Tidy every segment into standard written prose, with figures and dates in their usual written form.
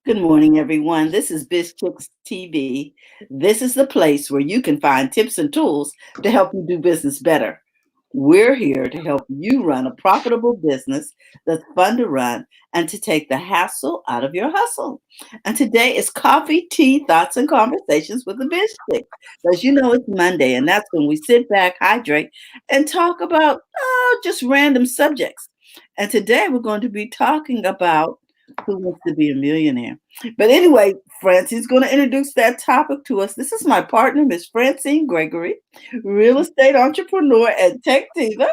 Good morning, everyone. This is Biz Chicks TV. This is the place where you can find tips and tools to help you do business better. We're here to help you run a profitable business that's fun to run and to take the hassle out of your hustle. And today is coffee, tea, thoughts, and conversations with the Biz Chicks. As you know, it's Monday, and that's when we sit back, hydrate, and talk about just random subjects. And today we're going to be talking about who wants to be a millionaire. But anyway, Francine's going to introduce that topic to us. This is my partner, Miss Francine Gregory, real estate entrepreneur and tech diva.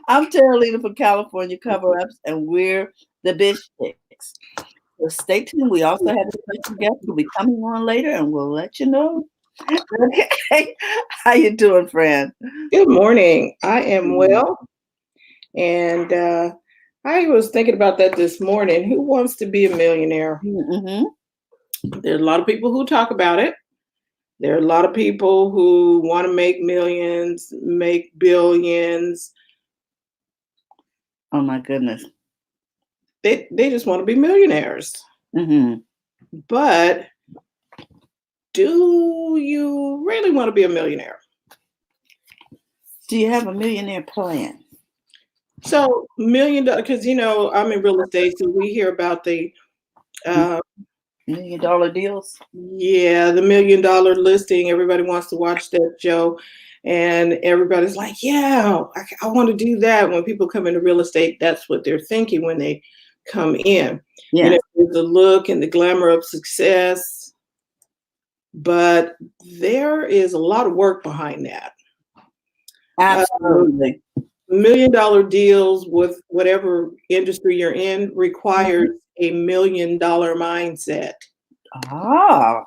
I'm Tara Lena from California Cover Ups, and we're the Bishops. So stay tuned. We also have a special guest who'll be coming on later, and we'll let you know. Okay. How you doing, Fran? Good morning. I am well, and I was thinking about that this morning. Who wants to be a millionaire? Mm-hmm. There are a lot of people who talk about it. There are a lot of people who want to make millions, make billions. Oh my goodness. They just want to be millionaires. Mm-hmm. But do you really want to be a millionaire? Do you have a millionaire plan? So $1 million, because I'm in real estate, so we hear about the $1 million deals? the $1 million listing. Everybody wants to watch that show. And everybody's like, yeah, I want to do that. When people come into real estate, that's what they're thinking when they come in. Yeah. The look and the glamour of success. But there is a lot of work behind that. Absolutely. $1 million deals with whatever industry you're in requires a $1 million mindset. Ah.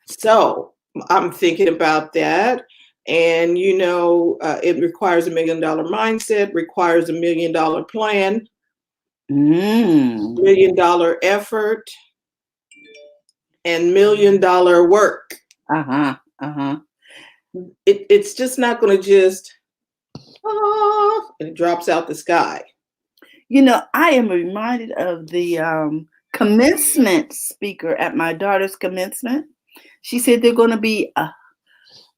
So I'm thinking about that. And, it requires $1 million mindset, requires $1 million plan, $1 million effort, and $1 million work. Uh-huh. Uh-huh. It's just not going to just, and it drops out the sky. I am reminded of the commencement speaker at my daughter's commencement. She said there are going to be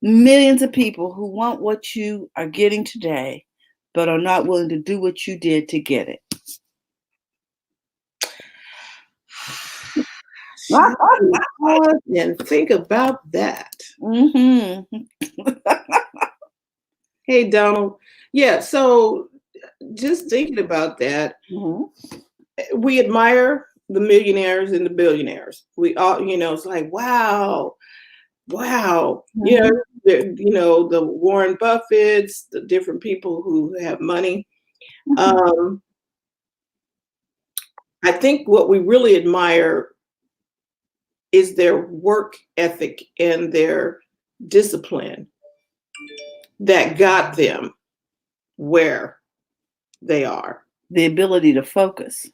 millions of people who want what you are getting today, but are not willing to do what you did to get it. And think about that. Mm-hmm. Hey, Donald. Yeah, so just thinking about that, we admire the millionaires and the billionaires. We all, it's like, wow. The Warren Buffetts, the different people who have money. I think what we really admire is their work ethic and their discipline that got them where they are. The ability to focus.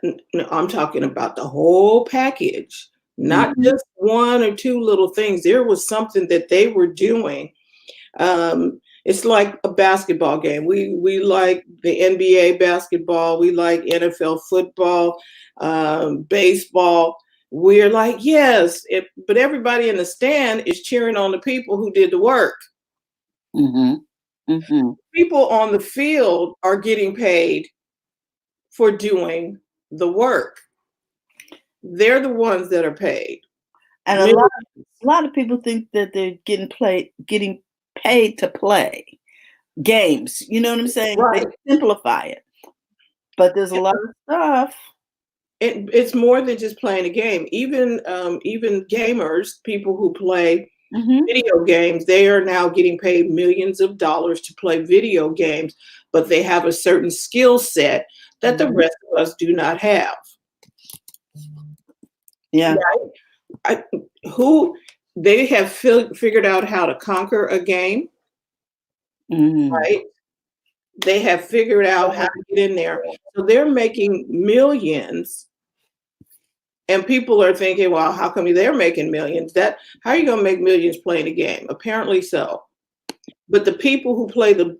No, I'm talking about the whole package, not just one or two little things. There was something that they were doing. It's like a basketball game. We like the NBA basketball. We like NFL football, baseball. We're like, yes, but everybody in the stand is cheering on the people who did the work. People on the field are getting paid for doing the work. They're the ones that are paid. And a lot of people think that they're getting paid to play games. You know what I'm saying? Right. They simplify it. But there's a lot of stuff. It's more than just playing a game. Even gamers, people who play video games, they are now getting paid millions of dollars to play video games, but they have a certain skill set that the rest of us do not have. Yeah. Right? They have figured out how to conquer a game, right? They have figured out how to get in there. So they're making millions. And people are thinking, well, how come they're making millions? How are you going to make millions playing a game? Apparently so. But the people who play the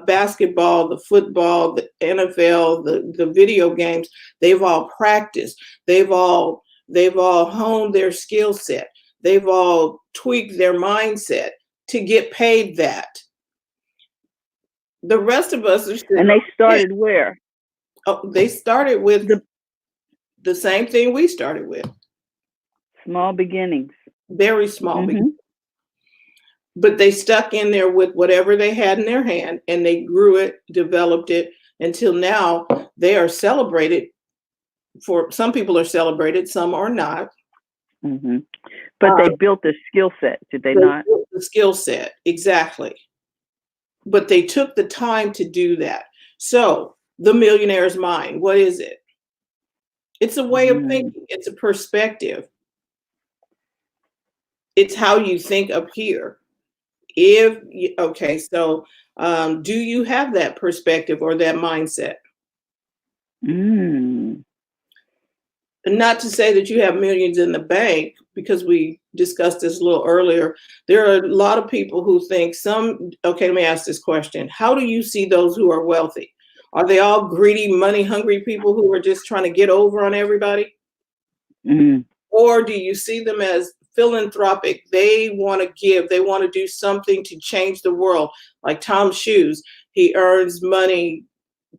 basketball, the football, the NFL, the video games, they've all practiced. They've all honed their skill set. They've all tweaked their mindset to get paid that. The rest of us are still. And they started where? Oh, they started with the same thing we started with. Small beginnings. Very small beginnings. But they stuck in there with whatever they had in their hand, and they grew it, developed it, until now they are celebrated. For some people are celebrated, some are not. But they built the skill set, did they not? Built the skill set, exactly. But they took the time to do that. So the millionaire's mind, what is it? It's a way of thinking. It's a perspective. It's how you think up here. So do you have that perspective or that mindset? And not to say that you have millions in the bank, because we discussed this a little earlier. There are a lot of people who think let me ask this question. How do you see those who are wealthy? Are they all greedy, money hungry people who are just trying to get over on everybody? Or do you see them as philanthropic? They want to give, they want to do something to change the world. Like Tom Shoes, he earns money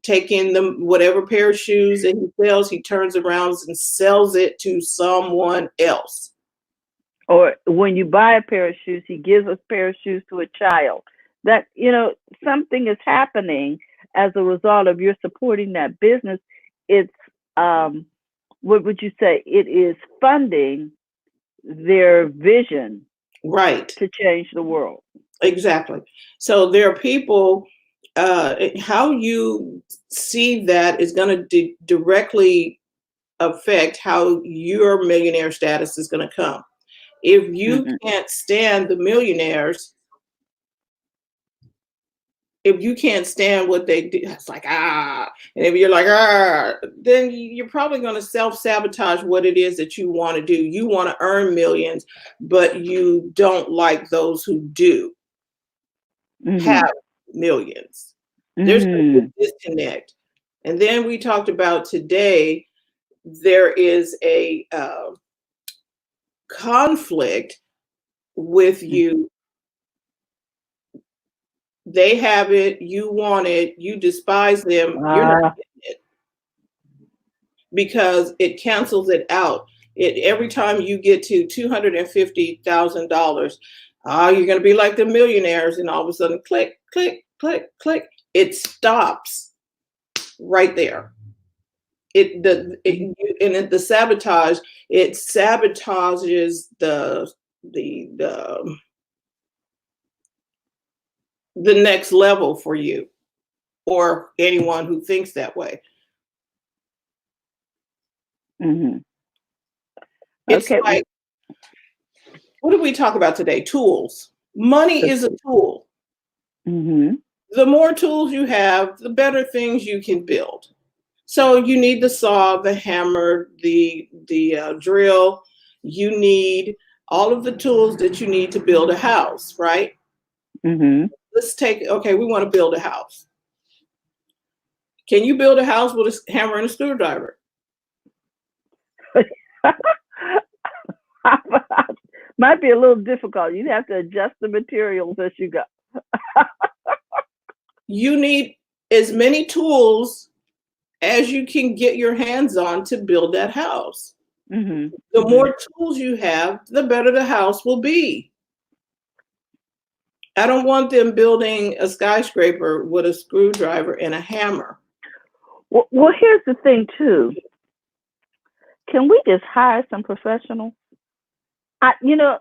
taking them whatever pair of shoes that he sells, he turns around and sells it to someone else. Or when you buy a pair of shoes, he gives a pair of shoes to a child. That, something is happening as a result of your supporting that business. It's, what would you say? It is funding their vision, right, to change the world. Exactly. So there are people, how you see that is going to directly affect how your millionaire status is going to come. If you can't stand the millionaires, if you can't stand what they do, it's like, and if you're like, then you're probably going to self-sabotage what it is that you want to do. You want to earn millions, but you don't like those who do have millions. There's a disconnect. And then we talked about today, there is a conflict with you. They have it, you want it, you despise them, you're not getting it. Because it cancels it out. Every time you get to $250,000, you're going to be like the millionaires, and all of a sudden, click, click, click, click. It stops right there. The sabotage, it sabotages the next level for you or anyone who thinks that way. It's like, what did we talk about today? Tools. Money is a tool. The more tools you have, the better things you can build. So you need the saw, the hammer, the drill. You need all of the tools that you need to build a house, right? Let's we want to build a house. Can you build a house with a hammer and a screwdriver? Might be a little difficult. You'd have to adjust the materials as you go. You need as many tools as you can get your hands on to build that house. The more tools you have, the better the house will be. I don't want them building a skyscraper with a screwdriver and a hammer. Well, here's the thing too. Can we just hire some professionals? By the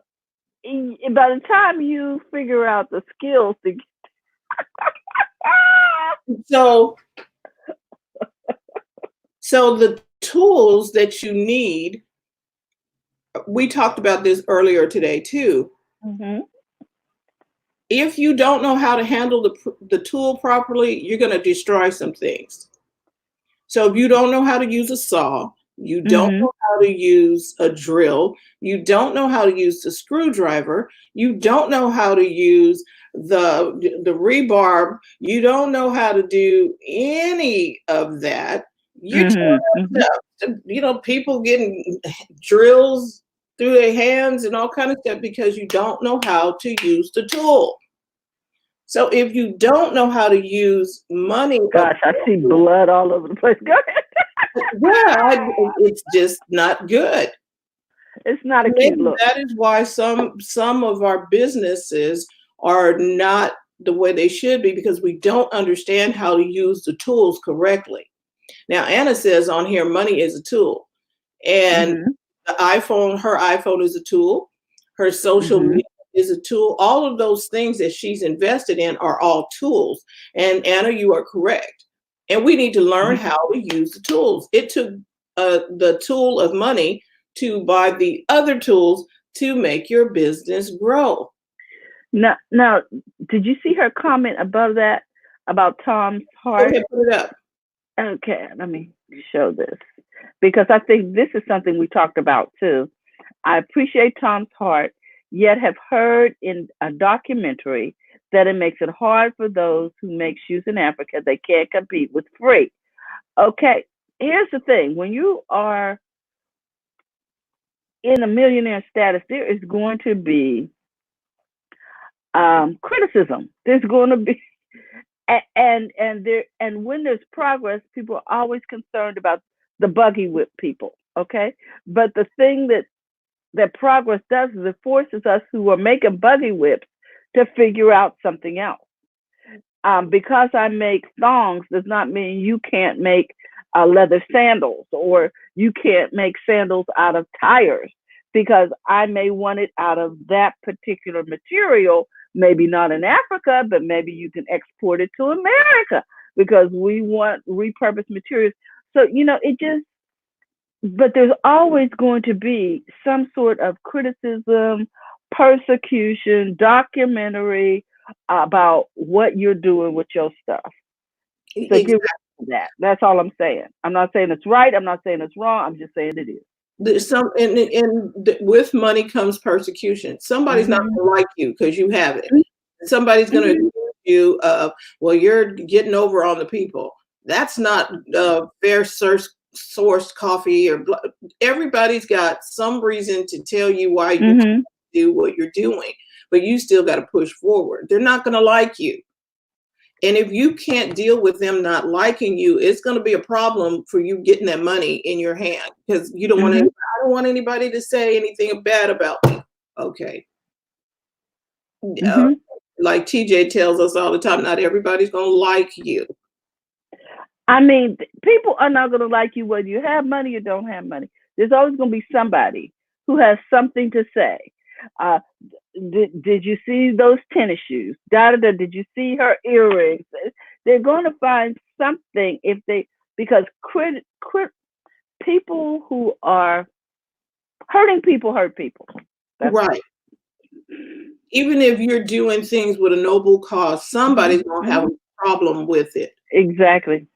time you figure out the skills to So the tools that you need, we talked about this earlier today too. If you don't know how to handle the tool properly, you're going to destroy some things. So if you don't know how to use a saw, you don't know how to use a drill, you don't know how to use the screwdriver, you don't know how to use the rebarb. You don't know how to do any of that. You're people getting drills through their hands and all kind of stuff because you don't know how to use the tool. So if you don't know how to use money, gosh, I see blood all over the place. Go ahead. Yeah, it's just not good. It's not a cute look. That is why some of our businesses are not the way they should be, because we don't understand how to use the tools correctly. Now, Anna says on here, money is a tool. And the iPhone, her iPhone is a tool. Her social media is a tool. All of those things that she's invested in are all tools. And Anna, you are correct. And we need to learn how to use the tools. It took the tool of money to buy the other tools to make your business grow. Now, did you see her comment above that about Tom's heart? Okay, put it up. Okay, let me show this, because I think this is something we talked about too. I appreciate Tom's heart, yet have heard in a documentary that it makes it hard for those who make shoes in Africa. They can't compete with free. Okay, here's the thing. When you are in a millionaire status, there is going to be criticism. There's going to be, and when there's progress, people are always concerned about the buggy whip people. Okay, but the thing that progress does is it forces us who are making buggy whips to figure out something else. Because I make thongs does not mean you can't make leather sandals, or you can't make sandals out of tires, because I may want it out of that particular material, maybe not in Africa, but maybe you can export it to America because we want repurposed materials. So, but there's always going to be some sort of criticism, persecution, documentary about what you're doing with your stuff. So Exactly. give that. That's all I'm saying. I'm not saying it's right. I'm not saying it's wrong. I'm just saying it is. There's with money comes persecution. Somebody's not going to like you because you have it. Somebody's going to accuse you of, well, you're getting over on the people. That's not fair sourced coffee. Or everybody's got some reason to tell you why you can't do what you're doing, but you still got to push forward. They're not going to like you. And if you can't deal with them not liking you, it's going to be a problem for you getting that money in your hand, because you don't want I don't want anybody to say anything bad about me. Okay. Like TJ tells us all the time, not everybody's going to like you. I mean, people are not going to like you whether you have money or don't have money. There's always going to be somebody who has something to say. Did you see those tennis shoes? Did you see her earrings? They're going to find something because people who are hurting people hurt people. That's right. Even if you're doing things with a noble cause, somebody's going to have a problem with it. Exactly.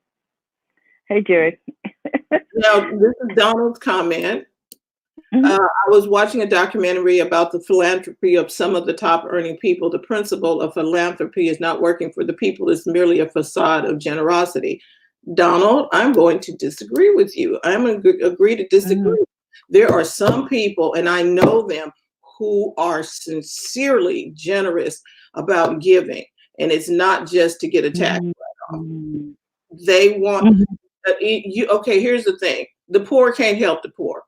Hey, Jerry. Now, this is Donald's comment. I was watching a documentary about the philanthropy of some of the top earning people. The principle of philanthropy is not working for the people. It's merely a facade of generosity. Donald, I'm going to disagree with you. I'm going to agree to disagree. There are some people, and I know them, who are sincerely generous about giving. And it's not just to get a tax write-off. They want, okay, here's the thing. The poor can't help the poor.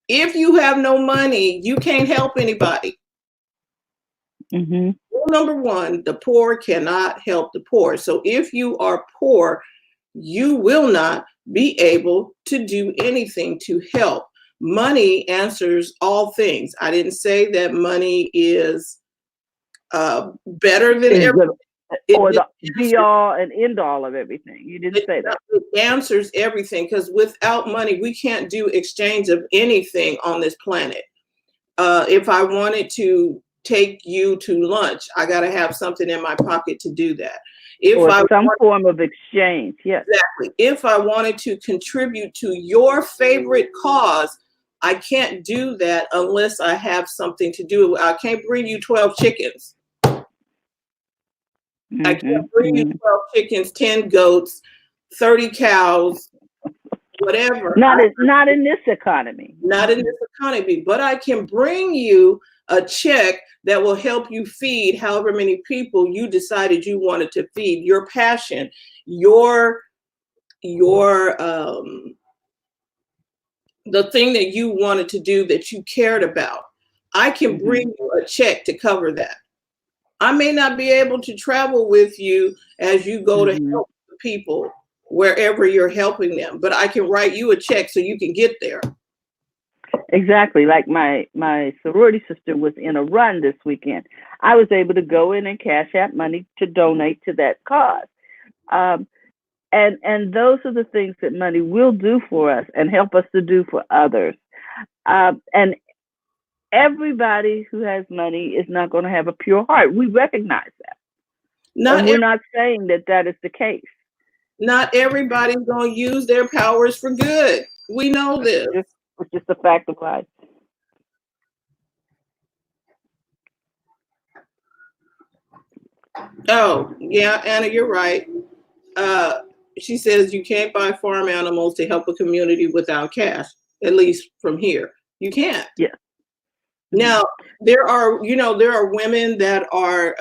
If you have no money, you can't help anybody. Rule number one, the poor cannot help the poor. So if you are poor, you will not be able to do anything to help. Money answers all things. I didn't say that money is better than everything. Or the be all and end all of everything. You didn't say that. It answers everything, because without money, we can't do exchange of anything on this planet. If I wanted to take you to lunch, I got to have something in my pocket to do that. Form of exchange, yes. Exactly. If I wanted to contribute to your favorite cause, I can't do that unless I have something to do. I can't bring you 12 chickens. I can't bring you 12 chickens, 10 goats, 30 cows, whatever. Not in this economy. Not in this economy, but I can bring you a check that will help you feed however many people you decided you wanted to feed. Your passion, your the thing that you wanted to do that you cared about. I can bring you a check to cover that. I may not be able to travel with you as you go to help the people wherever you're helping them, but I can write you a check so you can get there. Exactly. Like my sorority sister was in a run this weekend. I was able to go in and cash out money to donate to that cause. And those are the things that money will do for us and help us to do for others. And everybody who has money is not going to have a pure heart. We recognize that. We're not saying that is the case. Not everybody's going to use their powers for good. We know this. It's just a fact of life. Oh, yeah, Anna, you're right. She says you can't buy farm animals to help a community without cash, at least from here. You can't. Yeah. Now, there are women that are,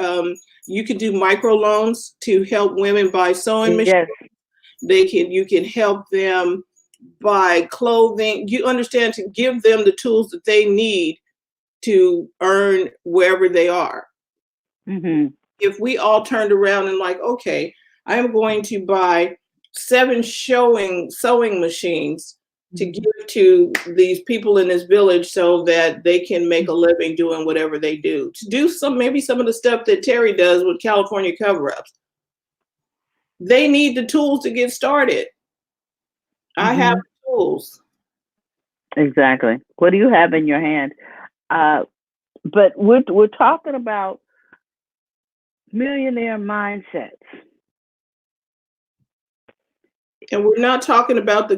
you can do microloans to help women buy sewing machines. Yes. You can help them buy clothing. You understand, to give them the tools that they need to earn wherever they are. Mm-hmm. If we all turned around and like, okay, I am going to buy 7 sewing machines to give to these people in this village so that they can make a living doing whatever they do. To do maybe some of the stuff that Terry does with California cover-ups. They need the tools to get started. I have tools. Exactly. What do you have in your hand? But we're talking about millionaire mindsets. And we're not talking about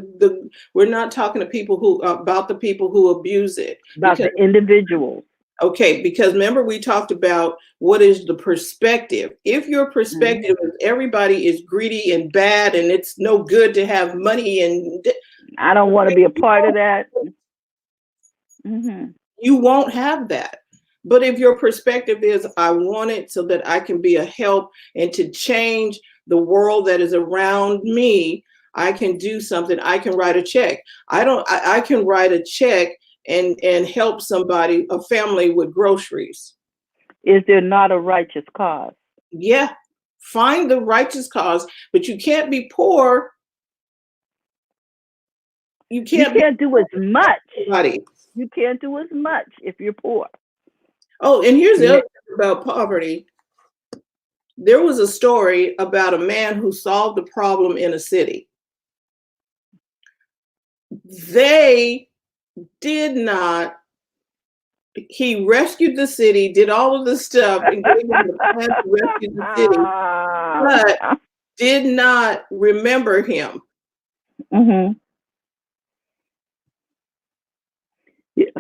we're not talking to people about the people who abuse it. About the individuals. Okay, because remember we talked about what is the perspective. If your perspective is everybody is greedy and bad and it's no good to have money and I don't want to be a part of that. You won't have that. But if your perspective is I want it so that I can be a help and to change the world that is around me, I can do something. I can write a check. I can write a check and help somebody, a family with groceries. Is there not a righteous cause? Yeah. Find the righteous cause, but you can't be poor. You can't do as much. Everybody. You can't do as much if you're poor. Oh, and here's the other thing about poverty. There was a story about a man who solved a problem in a city. He rescued the city, did all of the stuff, and gave them the plan to rescue the city, but did not remember him. Yeah.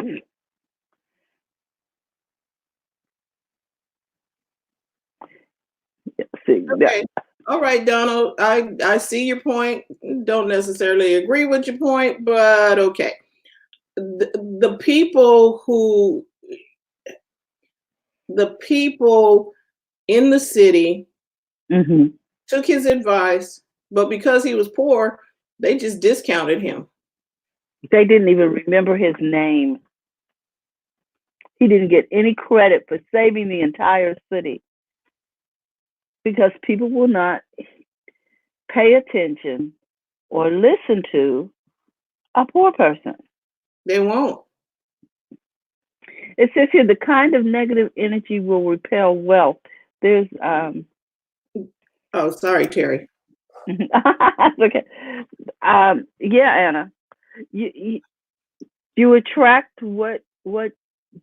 Okay. All right, Donald. I see your point. Don't necessarily agree with your point, but okay. The people in the city took his advice, but because he was poor, they just discounted him. They didn't even remember his name. He didn't get any credit for saving the entire city. Because people will not pay attention or listen to a poor person. They won't. It says here, the kind of negative energy will repel wealth. There's Oh, sorry, Terry. Okay. Yeah, Anna. You attract what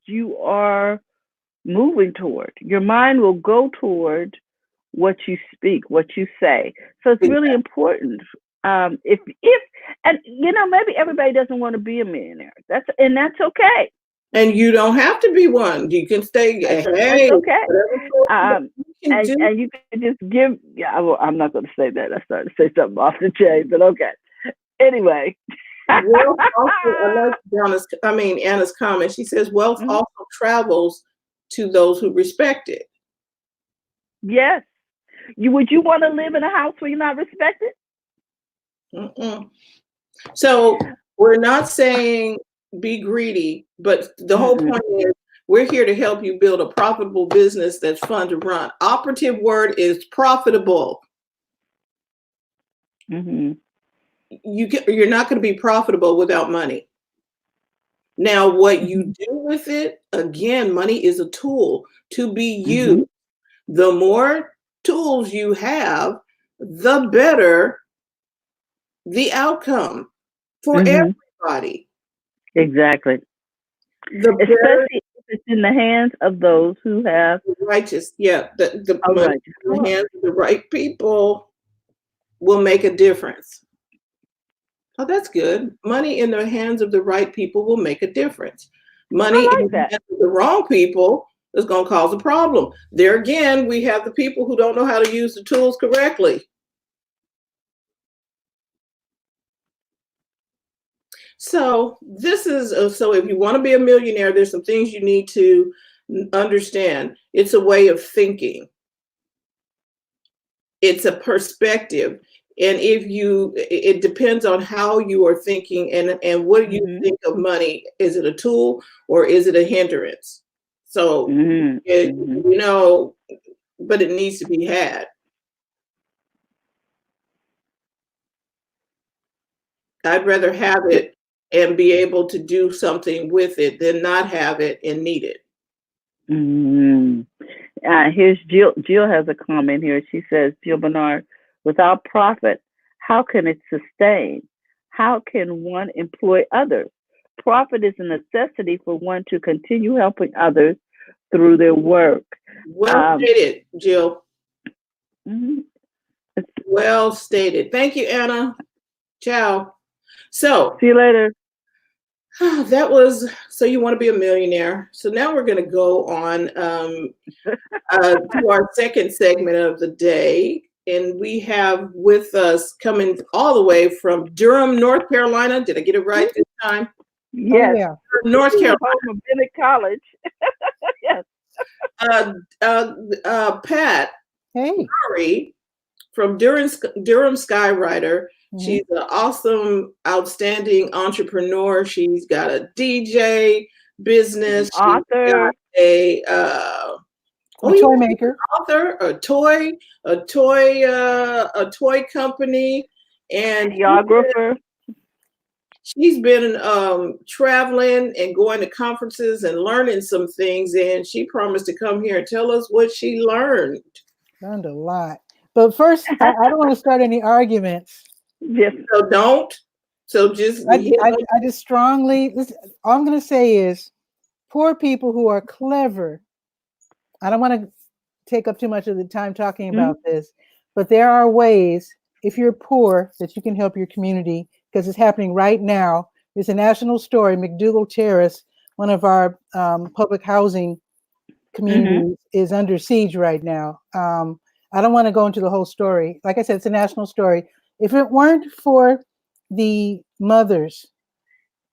you are moving toward. Your mind will go toward what you speak, what you say. So it's really important. If and maybe everybody doesn't want to be a millionaire. That's okay. And you don't have to be one. You can stay. That's okay. can do. and you can just give. Yeah, I'm not going to say that. I started to say something off the chain, but okay. Anyway. Wealth also, I like Anna's comment. She says wealth Mhm. also travels to those who respect it. Yes. Would you want to live in a house where you're not respected? Mm-mm. So we're not saying be greedy, but the whole Mm-mm. point is we're here to help you build a profitable business that's fun to run. Operative word is profitable. Mm-hmm. You're not going to be profitable without money. Now, what you do with it, again, money is a tool to be used. Mm-hmm. The more tools you have, the better the outcome for Mm-hmm. everybody. Exactly. The better Especially if it's in the hands of those who have righteous, the a money righteous in the heart. hands of the right people will make a difference. Oh, that's good. Money in the hands of the right people will make a difference. Money I in like the that. hands of the wrong people is going to cause a problem. There again, we have the people who don't know how to use the tools correctly. So this is so if you want to be a millionaire, there's some things you need to understand. It's a way of thinking. It's a perspective. And it depends on how you are thinking and what do you Mm-hmm. think of money? Is it a tool or is it a hindrance? So, Mm-hmm. but it needs to be had. I'd rather have it and be able to do something with it than not have it and need it. Mm-hmm. Here's Jill. Jill has a comment here. She says, Jill Bernard, without profit, how can it sustain? How can one employ others? Profit is a necessity for one to continue helping others through their work. Well stated, Jill. Mm-hmm. Well stated. Thank you, Anna. Ciao. So See you later. that was so you want to be a millionaire. So now we're going to go on to our second segment of the day. And we have with us coming all the way from Durham, North Carolina. Did I get it right this time? Yes. Oh, yeah. North Carolina. Home of Bennett College. Yes. Pat Hey. Murray from Durham Skywriter. Mhm. She's an awesome, outstanding entrepreneur. She's got a DJ business. Author. She's got a toy maker. author, a toy company, and Geographer. she's been traveling and going to conferences and learning some things. And she promised to come here and tell us what she learned. Learned a lot. But first, I don't want to start any arguments. Yes. So don't. So just I just strongly, all I'm going to say is poor people who are clever. I don't want to take up too much of the time talking about this, but there are ways, if you're poor, that you can help your community because it's happening right now. It's a national story. McDougal Terrace, one of our public housing communities, is under siege right now. I don't want to go into the whole story. Like I said, it's a national story. If it weren't for the mothers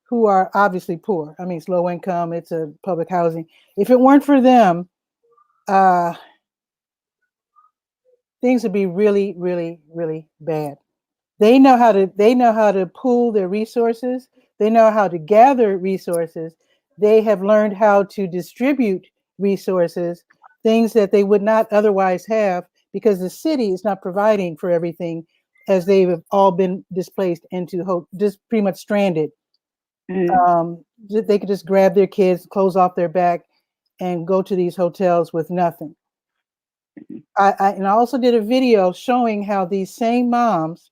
who are obviously poor, I mean, it's low income, it's a public housing. If it weren't for them, things would be really, really, really bad. They know how to pool their resources. They know how to gather resources. They have learned how to distribute resources, things that they would not otherwise have because the city is not providing for everything, as they have all been displaced into just pretty much stranded. They could just grab their kids, clothes off their back, and go to these hotels with nothing. I also did a video showing how these same moms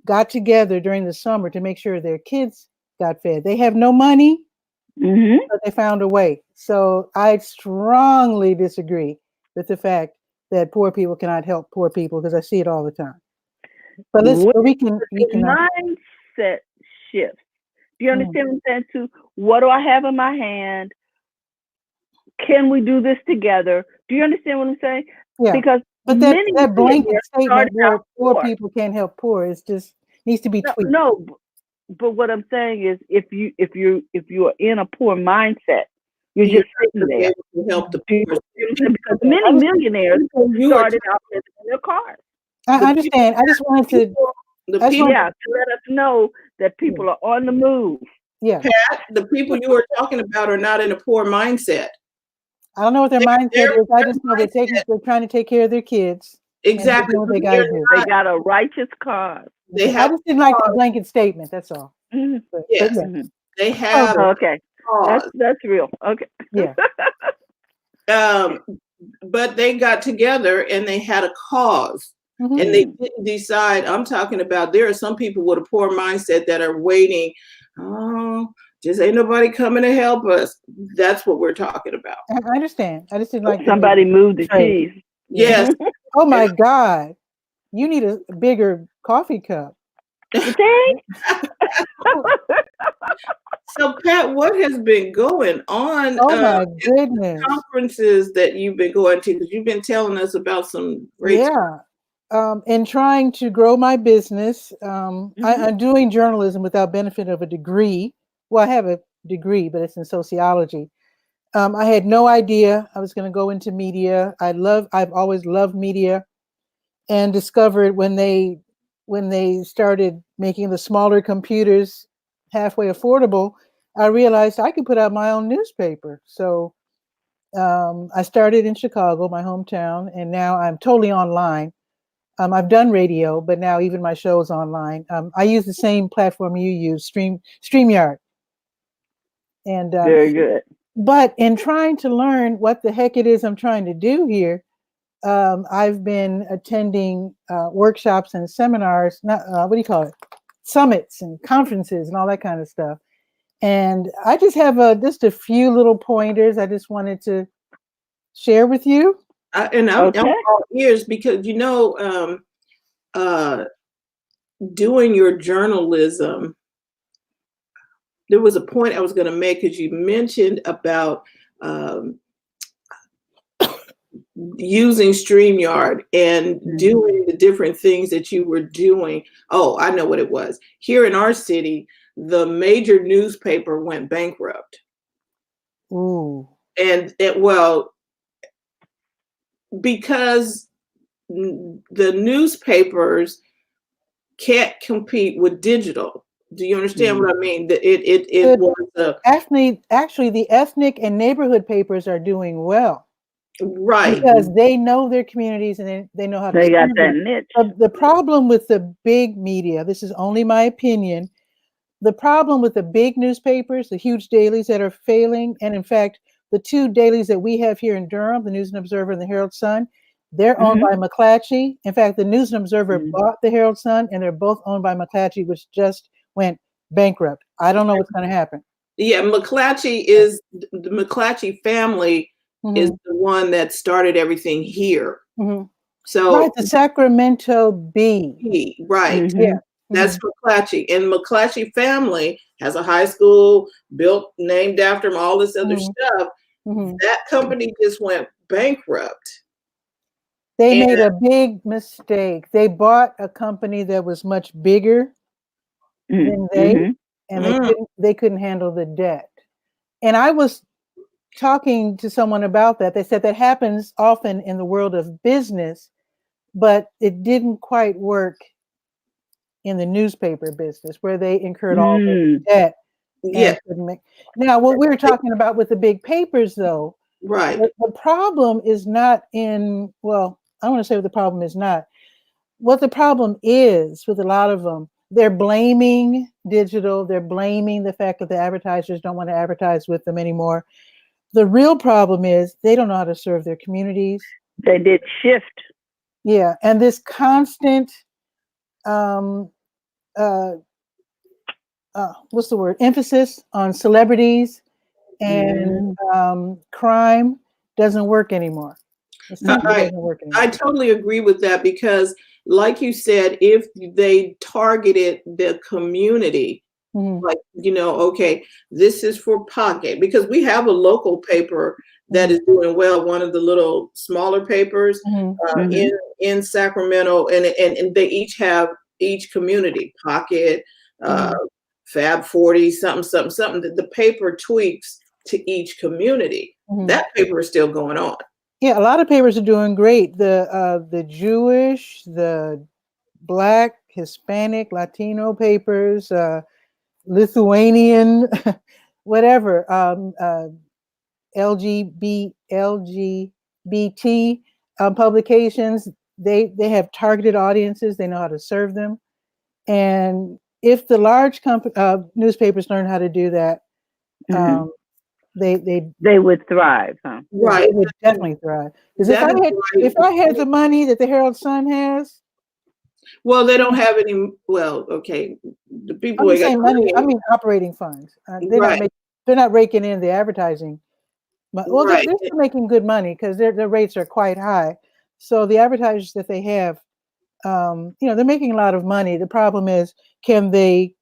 got together during the summer to make sure their kids got fed. They have no money, but they found a way. So I strongly disagree with the fact that poor people cannot help poor people because I see it all the time. But we can mindset shift. Do you understand what I'm saying? To what do I have in my hand? Can we do this together? Do you understand what I'm saying? Yeah. because But many that blanket millionaires statement started where out poor poor. people can't help poor is just needs to be No, tweaked. no, but what I'm saying is, if you are in a poor mindset, you're You're just not sitting gonna be there. able to help the Do you poor. see what I'm saying? Because Yeah, many millionaires People you are started out living in their cars. I understand. I just wanted to. the I just people, wanted Yeah, to let us know that people are on the move. Yeah. the people you are talking about are not in a poor mindset. I don't know what their mindset Their is. I just know they're trying to take care of their kids. And they're exactly. doing what they got to do. They got a righteous cause. They I have just didn't like that blanket statement. That's all. Mhm. But yes, yeah. they Oh, have Okay, cause. that's real. Okay. Yeah. But they got together and they had a cause. Mhm. And they didn't decide. I'm talking about there are some people with a poor mindset that are waiting. Oh, just ain't nobody coming to help us. That's what we're talking about. I understand. I just didn't like the Somebody moved the trade. cheese. Yes. Oh my God. You need a bigger coffee cup. You think? So, Pat, what has been going on Oh my in goodness. conferences that you've been going to? Because you've been telling us about some great Yeah. In trying to grow my business, I'm doing journalism without benefit of a degree. Well, I have a degree, but it's in sociology. I had no idea I was going to go into media. I've always loved media, and discovered when they started making the smaller computers halfway affordable, I realized I could put out my own newspaper. So I started in Chicago, my hometown, and now I'm totally online. I've done radio, but now even my show is online. I use the same platform you use, StreamYard. And Very good. but in trying to learn what the heck it is I'm trying to do here, I've been attending workshops and seminars, not what do you call it, summits and conferences and all that kind of stuff. And I just have just a few little pointers I just wanted to share with you. I'm all ears because doing your journalism, there was a point I was going to make because you mentioned about using StreamYard and doing the different things that you were doing. Oh, I know what it was. Here in our city, the major newspaper went bankrupt. Ooh. And because the newspapers can't compete with digital. Do you understand what I mean? It was actually the ethnic and neighborhood papers are doing well. Right. Because they know their communities and they know how to. They got that niche. The problem with the big media, this is only my opinion, the problem with the big newspapers, the huge dailies that are failing, and in fact, the two dailies that we have here in Durham, the News and Observer and the Herald Sun, they're owned by McClatchy. In fact, the News and Observer bought the Herald Sun, and they're both owned by McClatchy, which just went bankrupt. I don't know what's going to happen. Yeah, McClatchy is the McClatchy family is the one that started everything here. So right, the Sacramento Bee. Right. Yeah. That's McClatchy. And McClatchy family has a high school built, named after him, all this other stuff. That company just went bankrupt. They made a big mistake. They bought a company that was much bigger than and they couldn't handle the debt. And I was talking to someone about that. They said that happens often in the world of business, but it didn't quite work in the newspaper business where they incurred all the debt. Yeah. Now, what we were talking about with the big papers, though, right? The problem is not in. Well, I want to say what the problem is not. What the problem is with a lot of them, they're blaming digital. They're blaming the fact that the advertisers don't want to advertise with them anymore. The real problem is they don't know how to serve their communities. They did shift. Yeah, and this constant, what's the word? Emphasis on celebrities and crime doesn't work anymore. I totally agree with that because, like you said, if they targeted the community, like, okay, this is for Pocket, because we have a local paper that is doing well. One of the little smaller papers in Sacramento, and they each have each community pocket, Fab 40, something. The paper tweaks to each community. That paper is still going on. Yeah, a lot of papers are doing great. The Jewish, the Black, Hispanic, Latino papers, Lithuanian, whatever, LGBT publications. They have targeted audiences. They know how to serve them. And if the large newspapers learn how to do that, they would thrive, huh? Right. They would definitely thrive. Because if I had the money that the Herald Sun has, well, they don't have any. Well, okay, the people. I'm saying money. I mean operating funds. They're not raking in the advertising. Well, they're still making good money because their rates are quite high. So the advertisers that they have, they're making a lot of money. The problem is, can they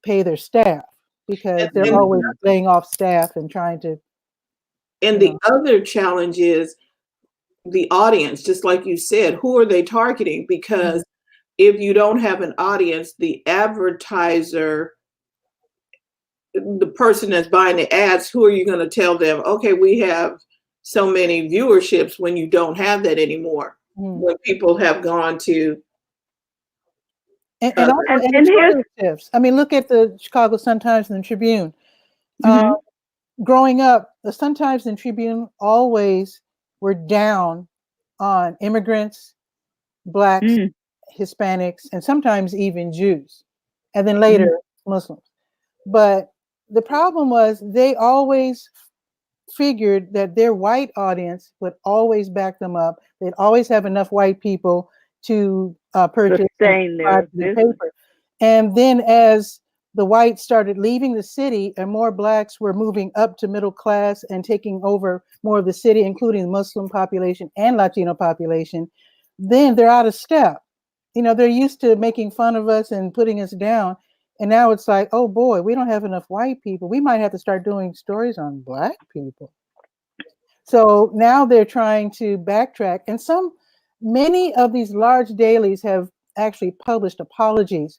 pay their staff? Because they're always laying off staff and trying to. And the other challenge is the audience, just like you said, who are they targeting? Because if you don't have an audience, the advertiser, the person that's buying the ads, who are you going to tell them, okay, we have so many viewerships, when you don't have that anymore, when people have gone to. And here's, I mean, look at the Chicago Sun-Times and the Tribune. Growing up, the Sun-Times and Tribune always were down on immigrants, Blacks, Hispanics, and sometimes even Jews, and then later Muslims. But the problem was they always figured that their white audience would always back them up. They'd always have enough white people to purchase their paper. And then as the whites started leaving the city and more Blacks were moving up to middle class and taking over more of the city, including the Muslim population and Latino population, then they're out of step. They're used to making fun of us and putting us down. And now it's like, oh boy, we don't have enough white people. We might have to start doing stories on Black people. So now they're trying to backtrack. And many of these large dailies have actually published apologies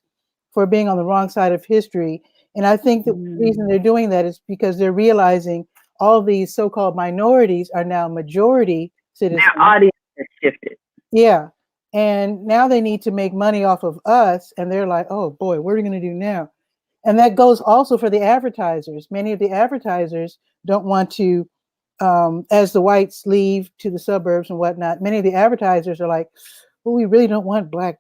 for being on the wrong side of history. And I think the reason they're doing that is because they're realizing all these so-called minorities are now majority citizens. Their audience has shifted. Yeah. And now they need to make money off of us. And they're like, oh boy, what are we going to do now? And that goes also for the advertisers. Many of the advertisers don't want to, as the whites leave to the suburbs and whatnot, many of the advertisers are like, well, we really don't want Black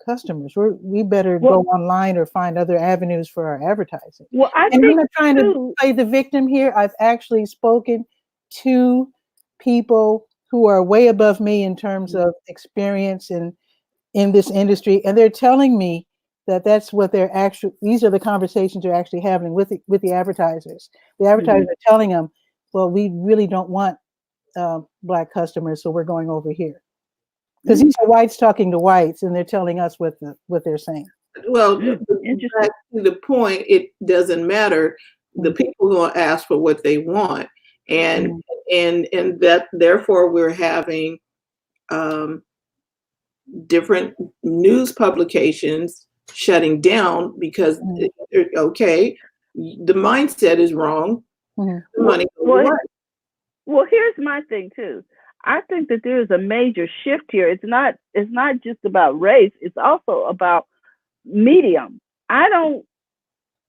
customers. We better go online or find other avenues for our advertising. Well, I'm not trying to play the victim here. I've actually spoken to people who are way above me in terms of experience in this industry, and they're telling me that that's what these are the conversations they're actually having with the advertisers. The advertisers are telling them, well, we really don't want Black customers, so we're going over here. Because these are whites talking to whites, and they're telling us what they're saying. Well, back to the point, it doesn't matter. The people are going to ask for what they want, and that therefore we're having different news publications shutting down because the mindset is wrong. The money goes away. Well, here's my thing too. I think that there is a major shift here. It's not just about race. It's also about medium. I don't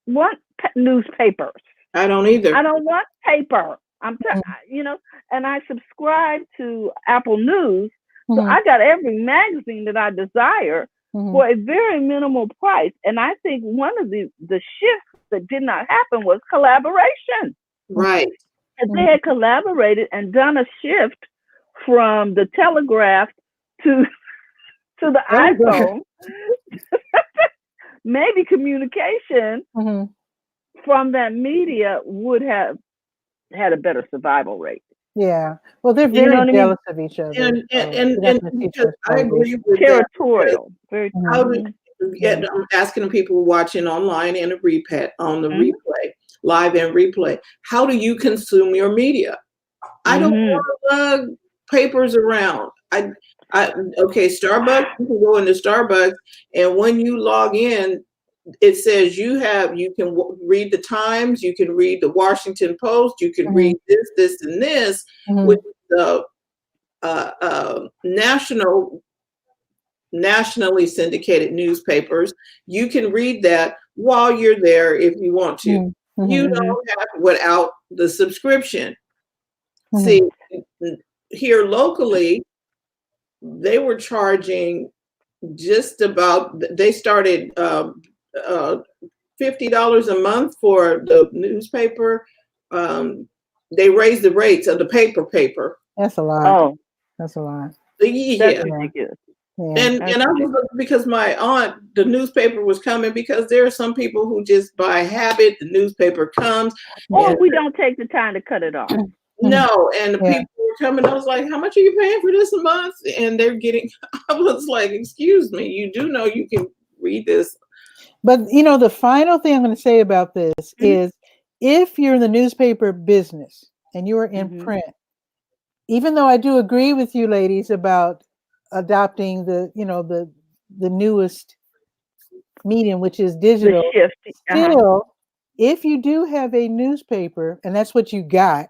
want newspapers. I don't either. I don't want paper. And I subscribe to Apple News. So I got every magazine that I desire for a very minimal price. And I think one of the shifts that did not happen was collaboration. Right. If they had collaborated and done a shift from the telegraph to the iPhone, maybe communication from that media would have had a better survival rate. Yeah, well, they're very jealous of each other. And I agree with territorial. Very I'm asking the people watching online and on the replay, live and replay. How do you consume your media? I don't want to lug papers around. Okay, Starbucks, you can go into Starbucks, and when you log in, it says you can read the Times, you can read the Washington Post, you can read this, and this, with the nationally syndicated newspapers. You can read that while you're there if you want to. You don't have to without the subscription. See, here locally, they were charging they started $50 a month for the newspaper. They raised the rates of the paper. That's a lot. Oh, that's a lot. Yeah. That's ridiculous. Yeah. And I was, because my aunt, the newspaper was coming, because there are some people who just by habit, the newspaper comes. Or we don't take the time to cut it off. No, and the people were coming. I was like, how much are you paying for this a month? And they're getting, I was like, excuse me, you do know you can read this. But the final thing I'm going to say about this is, if you're in the newspaper business and you are in print, even though I do agree with you ladies about adopting the newest medium, which is digital, The shift. still, if you do have a newspaper and that's what you got,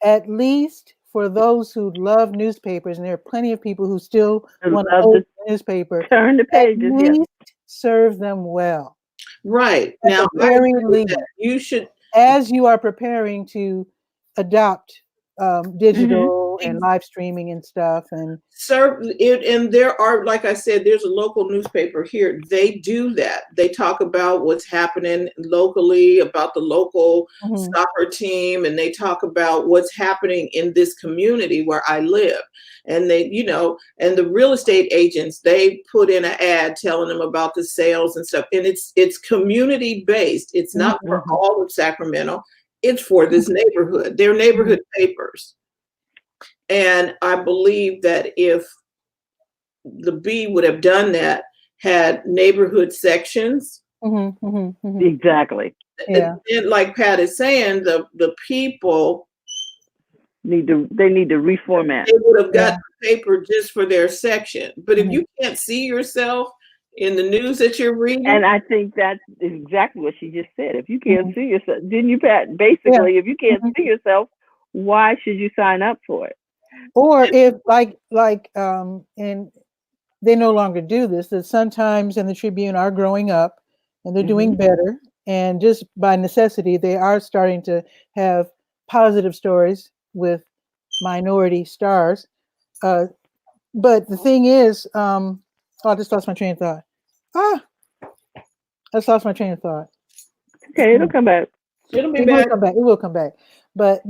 at least for those who love newspapers, and there are plenty of people who still want to hold the newspaper, turn the pages, at least serve them well. Right. At Now, the very least, you should, as you are preparing to adopt digital and live streaming and stuff, and serve it. And there are, like I said, there's a local newspaper here. They do that. They talk about what's happening locally, about the local soccer team, and they talk about what's happening in this community where I live. And they, and the real estate agents, they put in an ad telling them about the sales and stuff. And it's community based. It's not for all of Sacramento. It's for this neighborhood. They're neighborhood papers. And I believe that if the Bee would have done that, had neighborhood sections. Exactly. Yeah. And like Pat is saying, the people need to reformat. They would have got the paper just for their section. But if you can't see yourself in the news that you're reading. And I think that's exactly what she just said. If you can't see yourself, didn't you, Pat? Basically, if you can't see yourself, why should you sign up for it? Or if and they no longer do this, the Sun-Times and the Tribune are growing up and they're doing better. And just by necessity, they are starting to have positive stories with minority stars. But the thing is, I just lost my train of thought. I just lost my train of thought. Okay, it'll come back. It will come back. But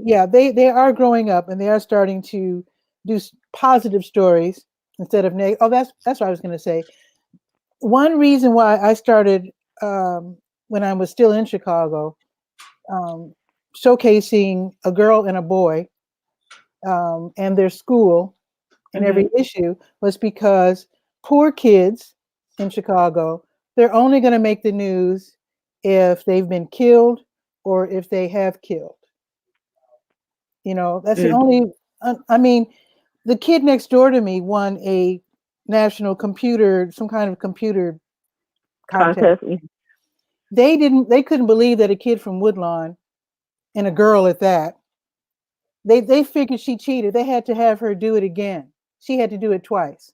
yeah, they are growing up and they are starting to do positive stories instead of negative. Oh, that's what I was going to say. One reason why I started when I was still in Chicago, showcasing a girl and a boy and their school in every issue, was because poor kids in Chicago, they're only going to make the news if they've been killed or if they have killed. That's the only, I mean, the kid next door to me won a national some kind of computer contest. They couldn't believe that a kid from Woodlawn, and a girl at that, they figured she cheated. They had to have her do it again. She had to do it twice.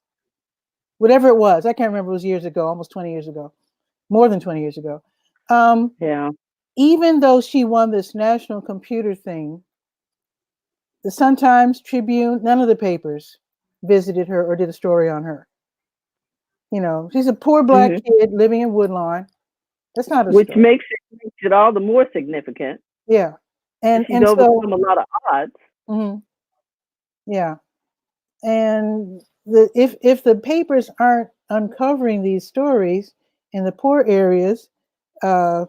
Whatever it was, I can't remember, it was years ago, almost 20 years ago, more than 20 years ago. Even though she won this national computer thing, the Sun-Times, Tribune, none of the papers visited her or did a story on her. She's a poor black kid living in Woodlawn. That's not a story. Makes it all the more significant. Yeah. And she's overcome a lot of odds. Yeah. And if the papers aren't uncovering these stories in the poor areas, and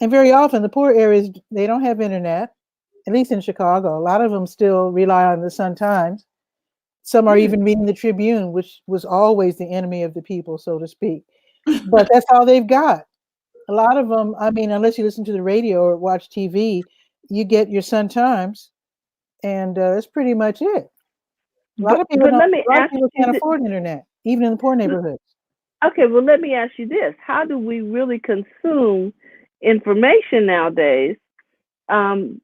very often the poor areas, they don't have internet, at least in Chicago. A lot of them still rely on the Sun-Times. Some are even reading the Tribune, which was always the enemy of the people, so to speak. But that's all they've got. A lot of them, I mean, unless you listen to the radio or watch TV, you get your Sun-Times and that's pretty much it. A lot of But let me ask people you can't this. afford internet, even in the poor neighborhoods. Okay, well, let me ask you this: how do we really consume information nowadays? Um,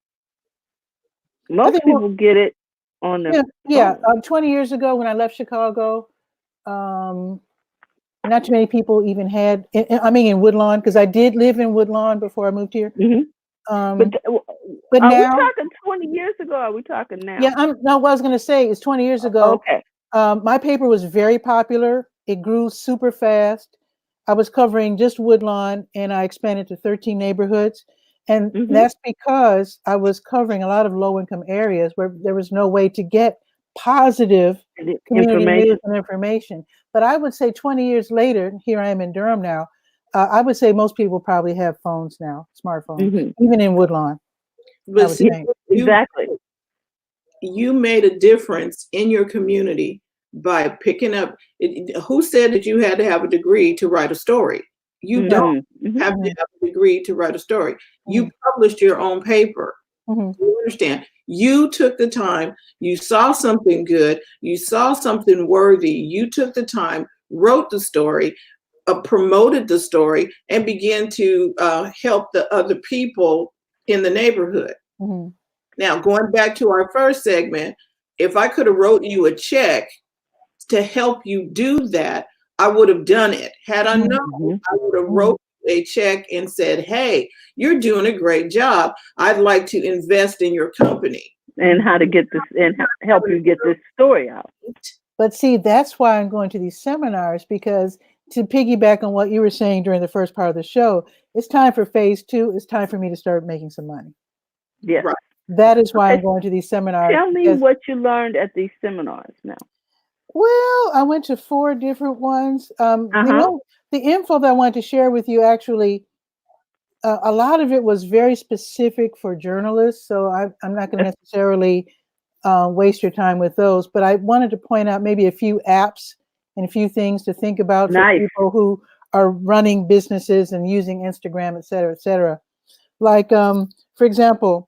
I most think people get it on the yeah. phone. 20 years ago, when I left Chicago, um, not too many people even had. I mean, in Woodlawn, because I did live in Woodlawn before I moved here. Hmm. But Um, but are we now, talking 20 years ago? Or are we talking now? yeah, no, what I was going to say is 20 years ago, Okay. my paper was very popular. It grew super fast. I was covering just Woodlawn, and I expanded to 13 neighborhoods. And Hmm. that's because I was covering a lot of low-income areas where there was no way to get positive community news Information. and information. But I would say 20 years later, here I am in Durham now, I would say most people probably have phones now, smartphones, Hmm. even in Woodlawn, I But would see, think. Exactly. you made a difference in your community by picking up. Who said that you had to have a degree to write a story? You don't Hmm. Hmm. have to have a degree to write a story. You Mhm. published your own paper. Mhm. You understand? You took the time, you saw something good, you saw something worthy, you took the time, wrote the story, promoted the story, and began to help the other people in the neighborhood. Mhm. Now, going back to our first segment, if I could have wrote you a check to help you do that, I would have done it. Had I known, Hmm. I would have Mhm. wrote a check and said, hey, you're doing a great job. I'd like to invest in your company. And how to get this and help you get this story out. But see, that's why I'm going to these seminars, because to piggyback on what you were saying during the first part of the show, it's time for phase 2. It's time for me to start making some money. Yes. Right. That is why I'm Okay. going to these seminars. Tell me Because, what you learned at these seminars now. well, I went to 4 different ones. Uh-huh. The info that I wanted to share with you, actually, a lot of it was very specific for journalists. So I'm not going to necessarily waste your time with those. But I wanted to point out maybe a few apps and a few things to think about for Nice. people who are running businesses and using Instagram, et cetera, et cetera. Like, for example,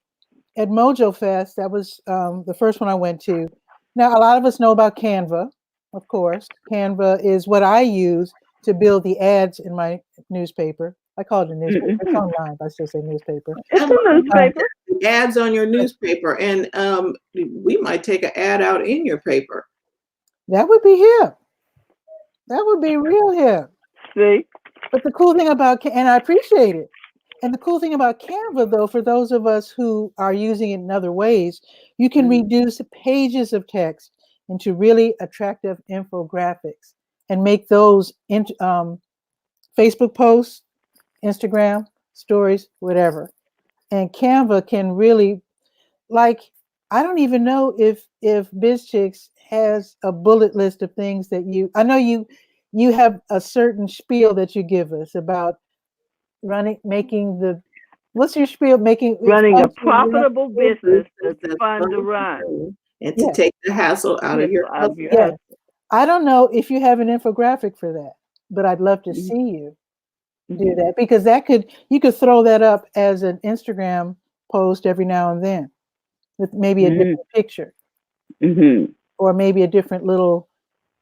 at Mojo Fest, that was the first one I went to. Now, a lot of us know about Canva, of course. Canva is what I use to build the ads in my newspaper. I call it a newspaper. It's Hmm. online, but I still say newspaper. It's I love a newspaper. ads on your newspaper, and we might take an ad out in your paper. That would be hip. That would be real hip. See? But the cool thing about, and I appreciate it. And the cool thing about Canva, though, for those of us who are using it in other ways, you can reduce pages of text into really attractive infographics and make those into Facebook posts, Instagram stories, whatever. And Canva can really, like, I don't even know if BizChicks has a bullet list of things that I know you have a certain spiel that you give us about making the, what's your spiel? Making it's Running fun a to run. profitable business that's That's fun fun to run. and to Yeah, take the hassle out of Yes, your out of your yeah. house. I don't know if you have an infographic for that, but I'd love to Mhm. see you do that, because you could throw that up as an Instagram post every now and then with maybe a Mhm. different picture Mhm. or maybe a different little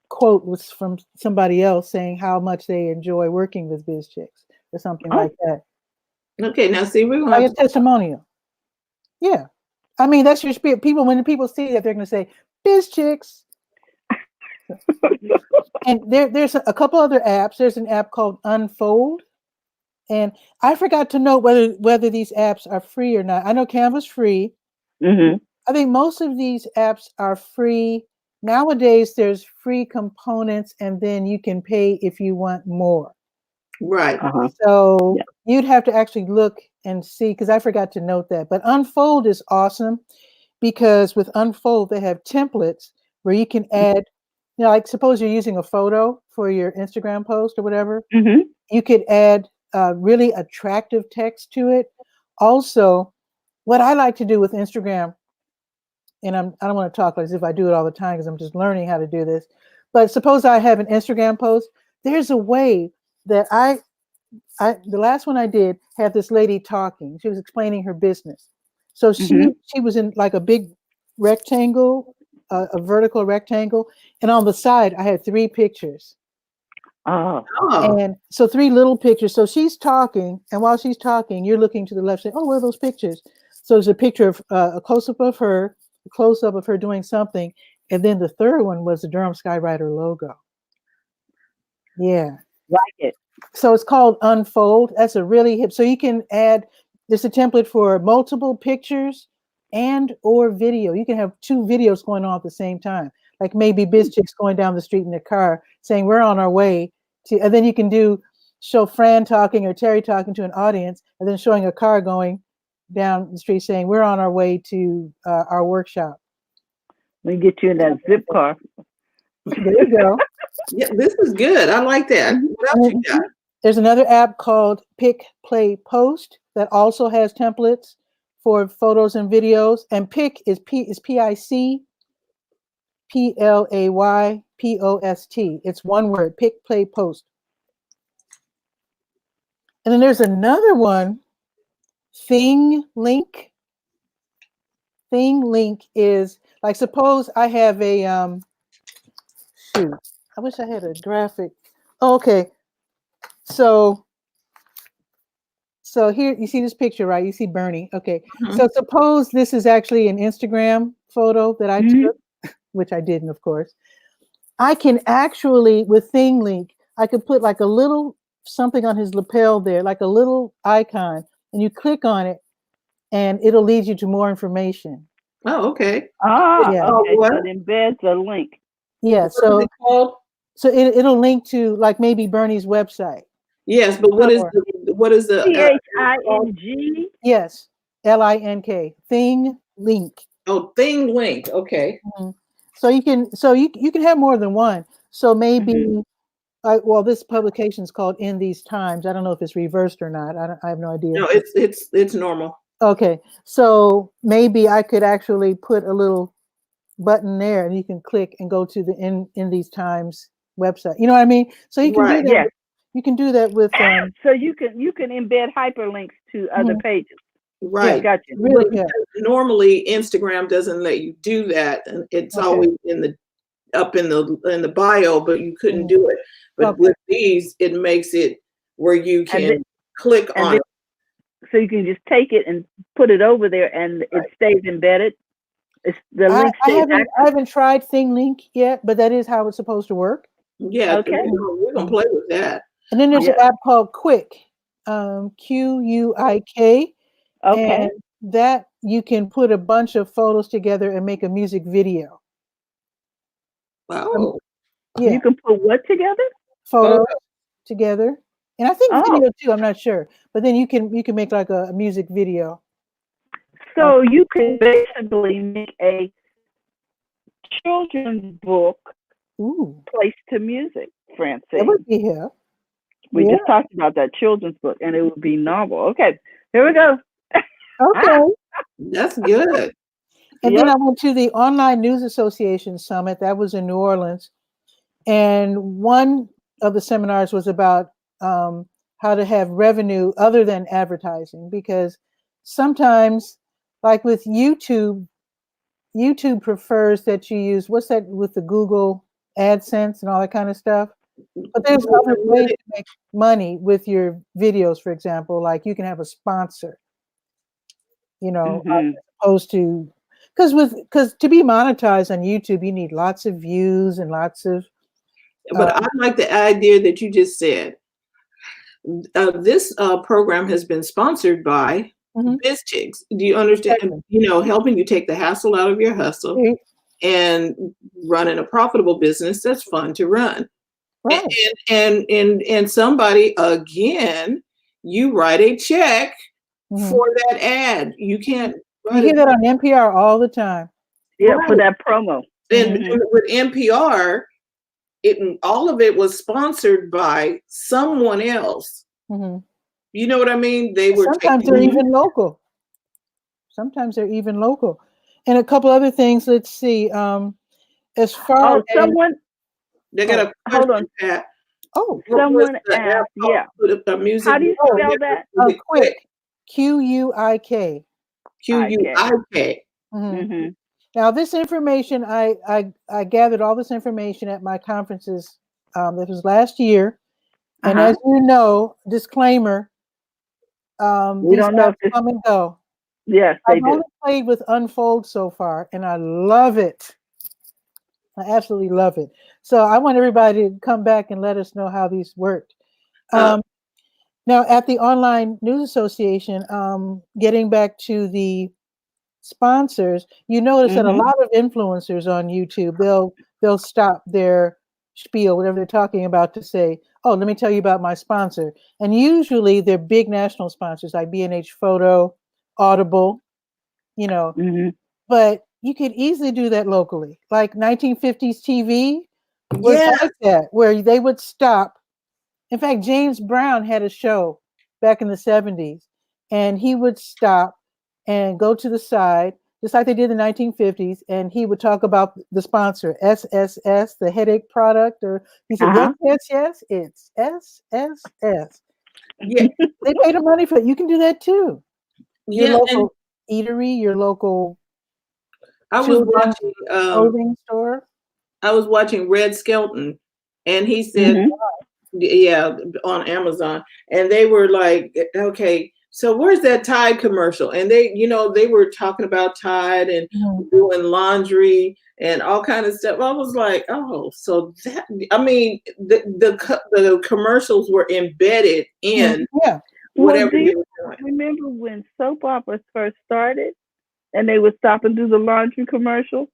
quote was from somebody else saying how much they enjoy working with BizChicks or something Oh, like that. Okay, now see, we're gonna Like have a to. testimonial. Yeah. I mean, that's your spiel. When the people see that, they're going to say, BizChicks. And there's a couple other apps. There's an app called Unfold. And I forgot to note whether these apps are free or not. I know Canva's free. Mhm. I think most of these apps are free. Nowadays, there's free components, and then you can pay if you want more. Right. Uh-huh. So Yeah. you'd have to actually look and see, because I forgot to note that. But Unfold is awesome, because with Unfold, they have templates where you can add, like suppose you're using a photo for your Instagram post or whatever, Mhm. you could add really attractive text to it. Also, what I like to do with Instagram, and I don't want to talk as if I do it all the time because I'm just learning how to do this, but suppose I have an Instagram post, there's a way that the last one I did had this lady talking. She was explaining her business. So Mhm. she was in like a big rectangle, a vertical rectangle, and on the side I had 3 pictures. Oh, Oh, And so 3 little pictures. So she's talking, and while she's talking, you're looking to the left, saying, "Oh, what are those pictures?" So there's a picture of a close-up of her, a close-up of her doing something, and then the third one was the Durham Skywriter logo. Yeah. like it. So it's called Unfold. That's a really hip. So you can add. There's a template for multiple pictures and or video. You can have 2 videos going on at the same time. Like maybe biz chicks going down the street in their car saying we're on our way to, and then you can show Fran talking or Terry talking to an audience, and then showing a car going down the street saying we're on our way to our workshop. We get you in that zip car. There you go. yeah, this is good. I like that. What else you got? There's another app called Pick, Play, Post that also has templates for photos and videos. And Pick is PIC, PLAYPOST. It's one word, Pick, Play, Post. And then there's another one, ThingLink. ThingLink is like, suppose I have a, shoot, I wish I had a graphic. Oh, okay. So here, you see this picture, right? You see Bernie. Okay. Mhm. So suppose this is actually an Instagram photo that I took, which I didn't, of course. I can actually, with ThingLink, I could put like a little something on his lapel there, like a little icon, and you click on it, and it'll lead you to more information. Oh, okay. Ah, Yeah. okay. What? So it embeds a link. Yeah. What is it called? So it'll link to like maybe Bernie's website. Yes, but what is Or- the THING. Yes. LINK. ThingLink. oh, ThingLink? Okay. So you can have more than one. So maybe, well, this publication is called In These Times. I don't know if it's reversed or not. I have no idea. No, it's normal. Okay, so maybe I could actually put a little button there, and you can click and go to the In These Times website. You know what I mean? So you can Right. do that. Yes. You can do that with. So you can embed hyperlinks to other pages. Right. Got you. Really, yeah. Normally, Instagram doesn't let you do that, and it's Okay. always in the bio, but you couldn't do it. But Okay. with these, it makes it where you can click on it. So you can just take it and put it over there, and it stays embedded. It's the link I stays haven't tried ThingLink yet, but that is how it's supposed to work. Yeah, Okay. we're gonna play with that. And then there's an app called Quick, QUIK. Okay. And that you can put a bunch of photos together and make a music video. Wow. Yeah, You can put what together? photos together, and I think Oh. video too. I'm not sure, but then you can make like a music video. So you can basically make a children's book Ooh, placed to music, Francine. that would be here. We Yeah. just talked about that children's book, and it would be novel. Okay, here we go. Okay. That's good. And then I went to the Online News Association Summit. That was in New Orleans. And one of the seminars was about how to have revenue other than advertising, because sometimes, like with YouTube prefers that you use, what's that with the Google AdSense and all that kind of stuff? But there's other ways to make money with your videos, for example, like you can have a sponsor, as opposed to, because to be monetized on YouTube, you need lots of views and lots of. But I like the idea that you just said. This program has been sponsored by Biz Chicks. Do you understand? Helping you take the hassle out of your hustle and running a profitable business that's fun to run. Right. And somebody, again, you write a check for that ad. You can't. You hear that on NPR all the time. Yeah, for that promo. And with NPR, all of it was sponsored by someone else. You know what I mean? Sometimes they're even local. And a couple other things. Let's see. As far as someone. They got a hold on. Pat. Someone asked. Yeah. How do you spell that? Quick. QUIK. QUIK. Now, this information, I gathered all this information at my conferences. This was last year. And as you know, disclaimer, We these don't know apps if this. come and go. Yes, they I've do. only played with Unfold so far, and I love it. I absolutely love it. So I want everybody to come back and let us know how these worked. Uh, Now, at the Online News Association, getting back to the sponsors, you notice that a lot of influencers on YouTube, they'll stop their spiel, whatever they're talking about, to say, "Oh, let me tell you about my sponsor." And usually they're big national sponsors like B&H Photo, Audible, you know. Mm-hmm. But you could easily do that locally, like 1950s TV was yeah, like that, where they would stop. In fact, James Brown had a show back in the 70s, and he would stop and go to the side, just like they did in the 1950s, and he would talk about the sponsor, SSS, the headache product, or he said, yes, yes, yes, it's SSS. yeah, They pay the money for it. You can do that too. Your yeah. And local eatery, your local I was children's watching, clothing store. Red Skelton, and he said, Mm-hmm. yeah, on Amazon, and they were like, okay, so where's that Tide commercial? And they were talking about Tide and Mhm. doing laundry and all kind of stuff. I was like, oh, so that, I mean, the commercials were embedded in Yeah. Well, whatever do they you were doing. remember when soap operas first started and they would stop and do the laundry commercial?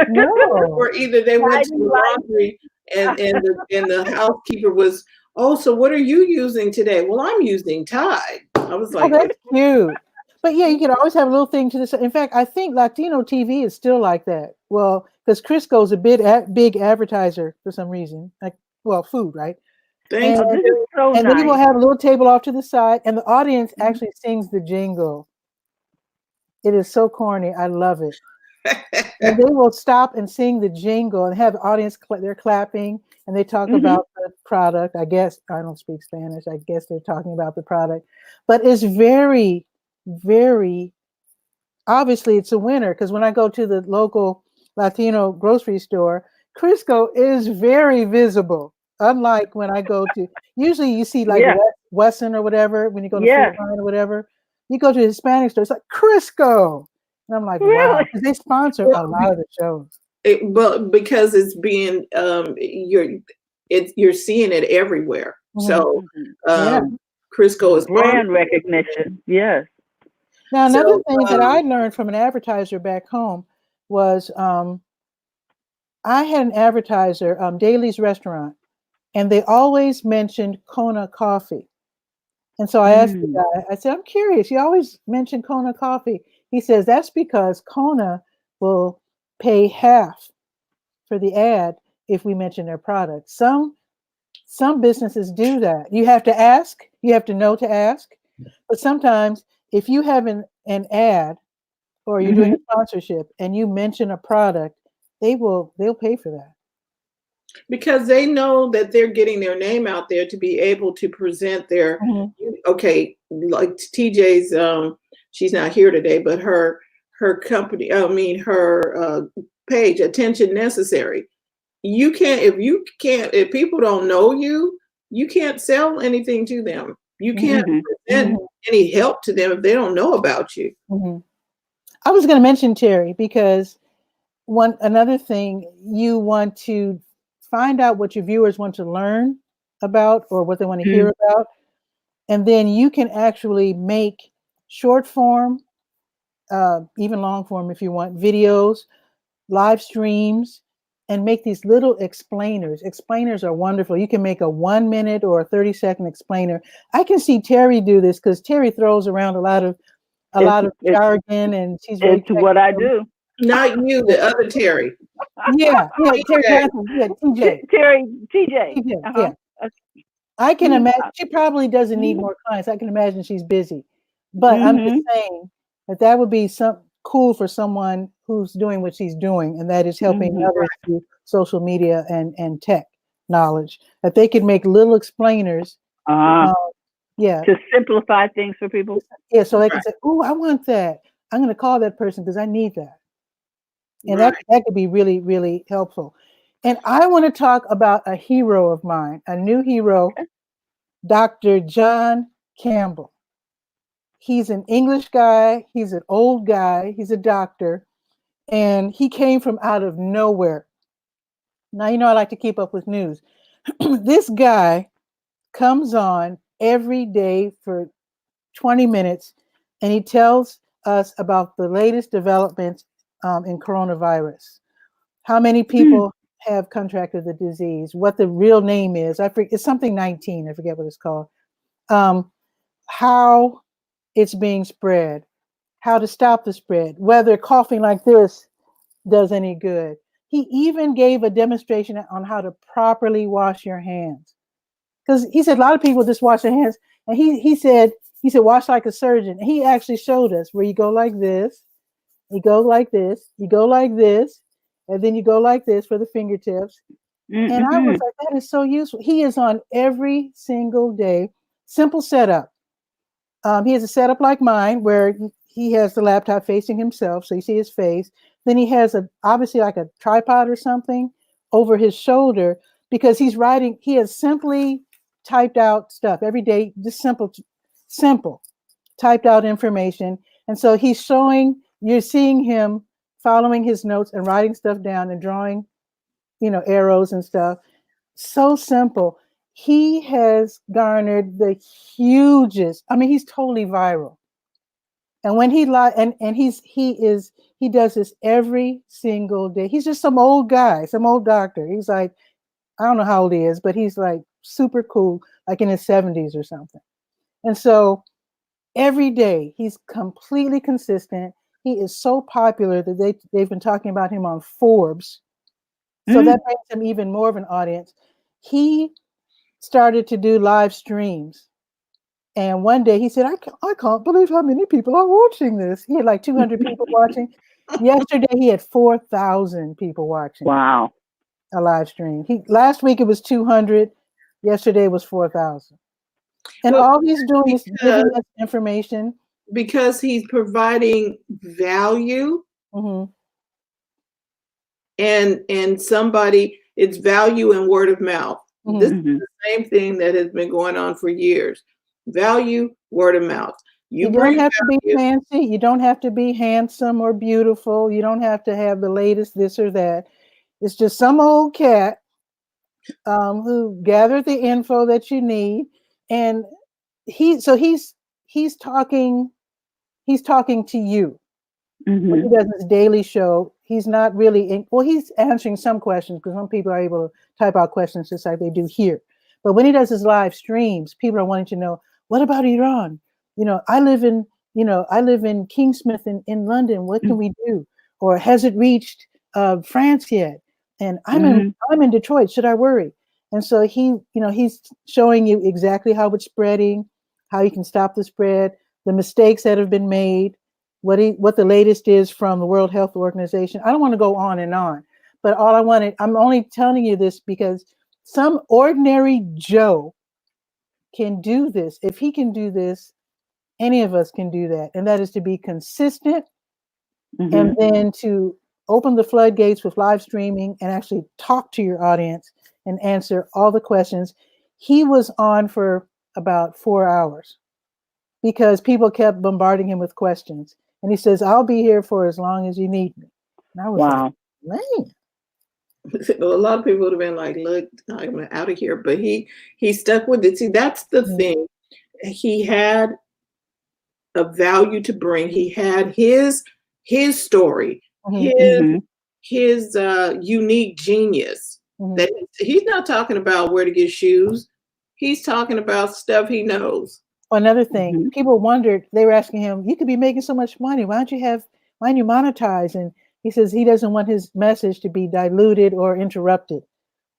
No. Or either they went to Guiding the light. laundry and the housekeeper was, oh, so what are you using today? Well, I'm using Tide. I was Oh, like, that's cute. But yeah, you could always have a little thing to this. In fact, I think Latino TV is still like that. Well, because Crisco's a big advertiser for some reason. Like, well, food, right? thank And Oh, this is so and they will nice. have a little table off to the side, and the audience Mhm. actually sings the jingle. It is so corny. I love it. And they will stop and sing the jingle and have the audience, they're clapping and they talk Mhm. about the product. I guess I don't speak Spanish. I guess they're talking about the product. But it's very, very obviously it's a winner because when I go to the local Latino grocery store, Crisco is very visible. Unlike when I go to, usually you see like Yeah. Wesson or whatever, when you go to Food Yes. Line or whatever, you go to a Hispanic store, it's like Crisco. And I'm like, wow, Really. because they sponsor a well, lot of the shows. but because it's being you're seeing it everywhere. Mhm. So Mhm. Yeah. Crisco is on. Brand recognition. Yes. Now, another So thing that I learned from an advertiser back home was I had an advertiser, Daly's Restaurant, and they always mentioned Kona coffee. And so I asked the Mm. guy, I said, I'm curious, you always mention Kona coffee. He says, that's because Kona will pay half for the ad if we mention their product. Some businesses do that. You have to ask, you have to know to ask. But sometimes if you have an ad or you're doing Mhm. a sponsorship and you mention a product, they'll pay for that. because they know that they're getting their name out there to be able to present their, Mhm. okay, like TJ's, she's not here today, but her company, I mean her page, Attention Necessary. If people don't know you, you can't sell anything to them. You can't Mhm. present Mhm. any help to them if they don't know about you. Mhm. I was going to mention Terry because another thing you want to find out what your viewers want to learn about or what they want to hear Mhm. about, and then you can actually make short form, even long form if you want, videos, live streams, and make these little explainers. Explainers are wonderful. You can make a 1 minute or a 30-second explainer. I can see Terry do this because Terry throws around a It's lot of it's jargon and she's very it's what I technical. do. Not you, the other Terry. Yeah, yeah, Terry TJ. Johnson, yeah, TJ, Terry TJ. TJ, Uh huh. yeah. I can Mhm. imagine she probably doesn't need Mhm. more clients. I can imagine she's busy, but I'm just Mhm. saying that would be some cool for someone who's doing what she's doing, and that is helping Mhm. others through social media and tech knowledge. That they could make little explainers. Uh, Uh, yeah, to simplify things for people. yeah, so they can say, "Oh, I want that. I'm going to call that person because I need that." And Right. that could be really, really helpful. And I want to talk about a hero of mine, a new hero, Dr. John Campbell. He's an English guy. He's an old guy. He's a doctor. And he came from out of nowhere. Now, I like to keep up with news. This guy comes on every day for 20 minutes, and he tells us about the latest developments in coronavirus. How many people have contracted the disease, what the real name is. I forget, it's something 19, I forget what it's called. How it's being spread, how to stop the spread, whether coughing like this does any good. He even gave a demonstration on how to properly wash your hands. Because he said a lot of people just wash their hands, and he said wash like a surgeon. And he actually showed us where you go like this, you go like this, you go like this, and then you go like this for the fingertips. And I was like, that is so useful. He is on every single day. Simple setup. He has a setup like mine where he has the laptop facing himself, so you see his face. Then he has obviously like a tripod or something over his shoulder, because he's writing. He has simply typed out stuff every day, just simple typed out information. And so you're seeing him following his notes and writing stuff down and drawing, arrows and stuff. So simple. He has garnered the hugest, he's totally viral. And when he does this every single day. He's just some old guy, some old doctor. He's like, I don't know how old he is, but he's like super cool, like in his 70s or something. And so every day he's completely consistent. He is so popular that they've been talking about him on Forbes. So that makes him even more of an audience. He started to do live streams. And one day he said, I can't believe how many people are watching this. He had like 200 people watching. Yesterday he had 4,000 people watching. Wow. A live stream. Last week it was 200. Yesterday was 4,000. And all he's doing is giving us information. Because he's providing value. Mm-hmm. And it's value and word of mouth. Mm-hmm. This is the same thing that has been going on for years. Value, word of mouth. You don't have to be fancy. You don't have to be handsome or beautiful. You don't have to have the latest this or that. It's just some old cat who gathered the info that you need, and he's talking to you. When he does his daily show, he's not really he's answering some questions, because some people are able to type out questions just like they do here. But when he does his live streams, people are wanting to know, what about Iran? I live in Kingsmith in London. What can we do? Or has it reached France yet? And I'm in Detroit. Should I worry? And so he's showing you exactly how it's spreading, how you can stop the spread, the mistakes that have been made, what the latest is from the World Health Organization. I don't want to go on and on, but I'm only telling you this because some ordinary Joe can do this. If he can do this, any of us can do that. And that is to be consistent, and then to open the floodgates with live streaming and actually talk to your audience and answer all the questions. He was on for about 4 hours because people kept bombarding him with questions. And he says, I'll be here for as long as you need me. And I was like, man. A lot of people would have been like, look, I'm out of here. But he stuck with it. See, that's the thing. He had a value to bring. He had his story, his unique genius. That he's not talking about where to get shoes. He's talking about stuff he knows. Another thing, people wondered, they were asking him, you could be making so much money. Why don't you monetize? And he says he doesn't want his message to be diluted or interrupted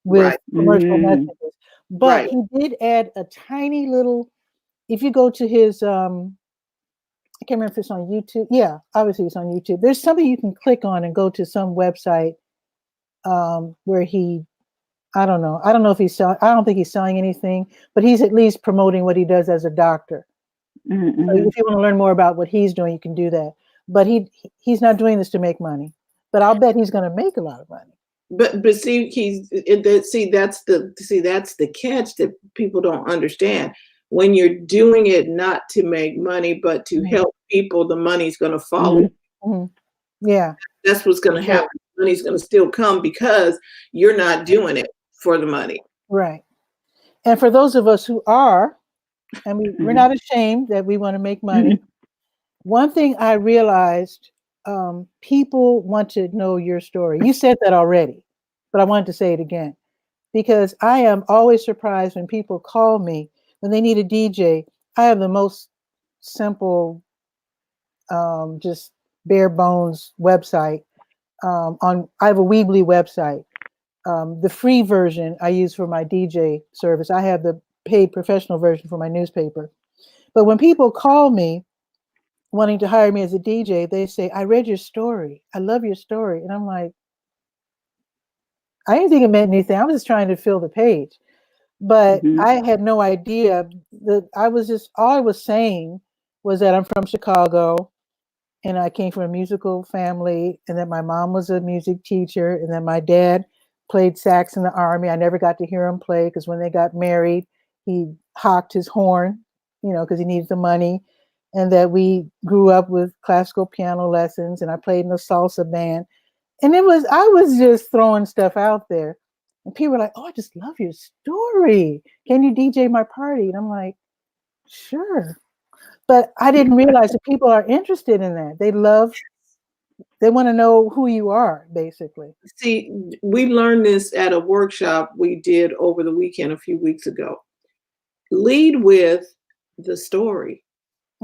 with commercial messages. But he did add a tiny little, if you go to his, I can't remember if it's on YouTube. Yeah, obviously it's on YouTube. There's something you can click on and go to some website where I don't know if he's selling, I don't think he's selling anything, but he's at least promoting what he does as a doctor. So if you want to learn more about what he's doing, you can do that. But he's not doing this to make money. but I'll bet he's going to make a lot of money. But see, that's the catch that people don't understand. When you're doing it not to make money, but to help people, the money's going to follow. Yeah, that's what's going to happen. Money's going to still come because you're not doing it for the money. Right. And for those of us who are, and we're not ashamed that we want to make money. One thing I realized, people want to know your story. You said that already, but I wanted to say it again, because I am always surprised when people call me when they need a DJ. I have the most simple, just bare bones website. I have a Weebly website. The free version I use for my DJ service. I have the paid professional version for my newspaper. But when people call me wanting to hire me as a DJ, they say, I read your story. I love your story. And I'm like, I didn't think it meant anything. I was just trying to fill the page. But I had no idea that all I was saying was that I'm from Chicago and I came from a musical family, and that my mom was a music teacher, and that my dad played sax in the Army. I never got to hear him play because when they got married, he hocked his horn, because he needed the money. And that we grew up with classical piano lessons, and I played in a salsa band. And I was just throwing stuff out there. And people were like, oh, I just love your story. Can you DJ my party? And I'm like, sure. But I didn't realize that people are interested in that. They want to know who you are, basically. See, we learned this at a workshop we did over the weekend a few weeks ago. Lead with the story.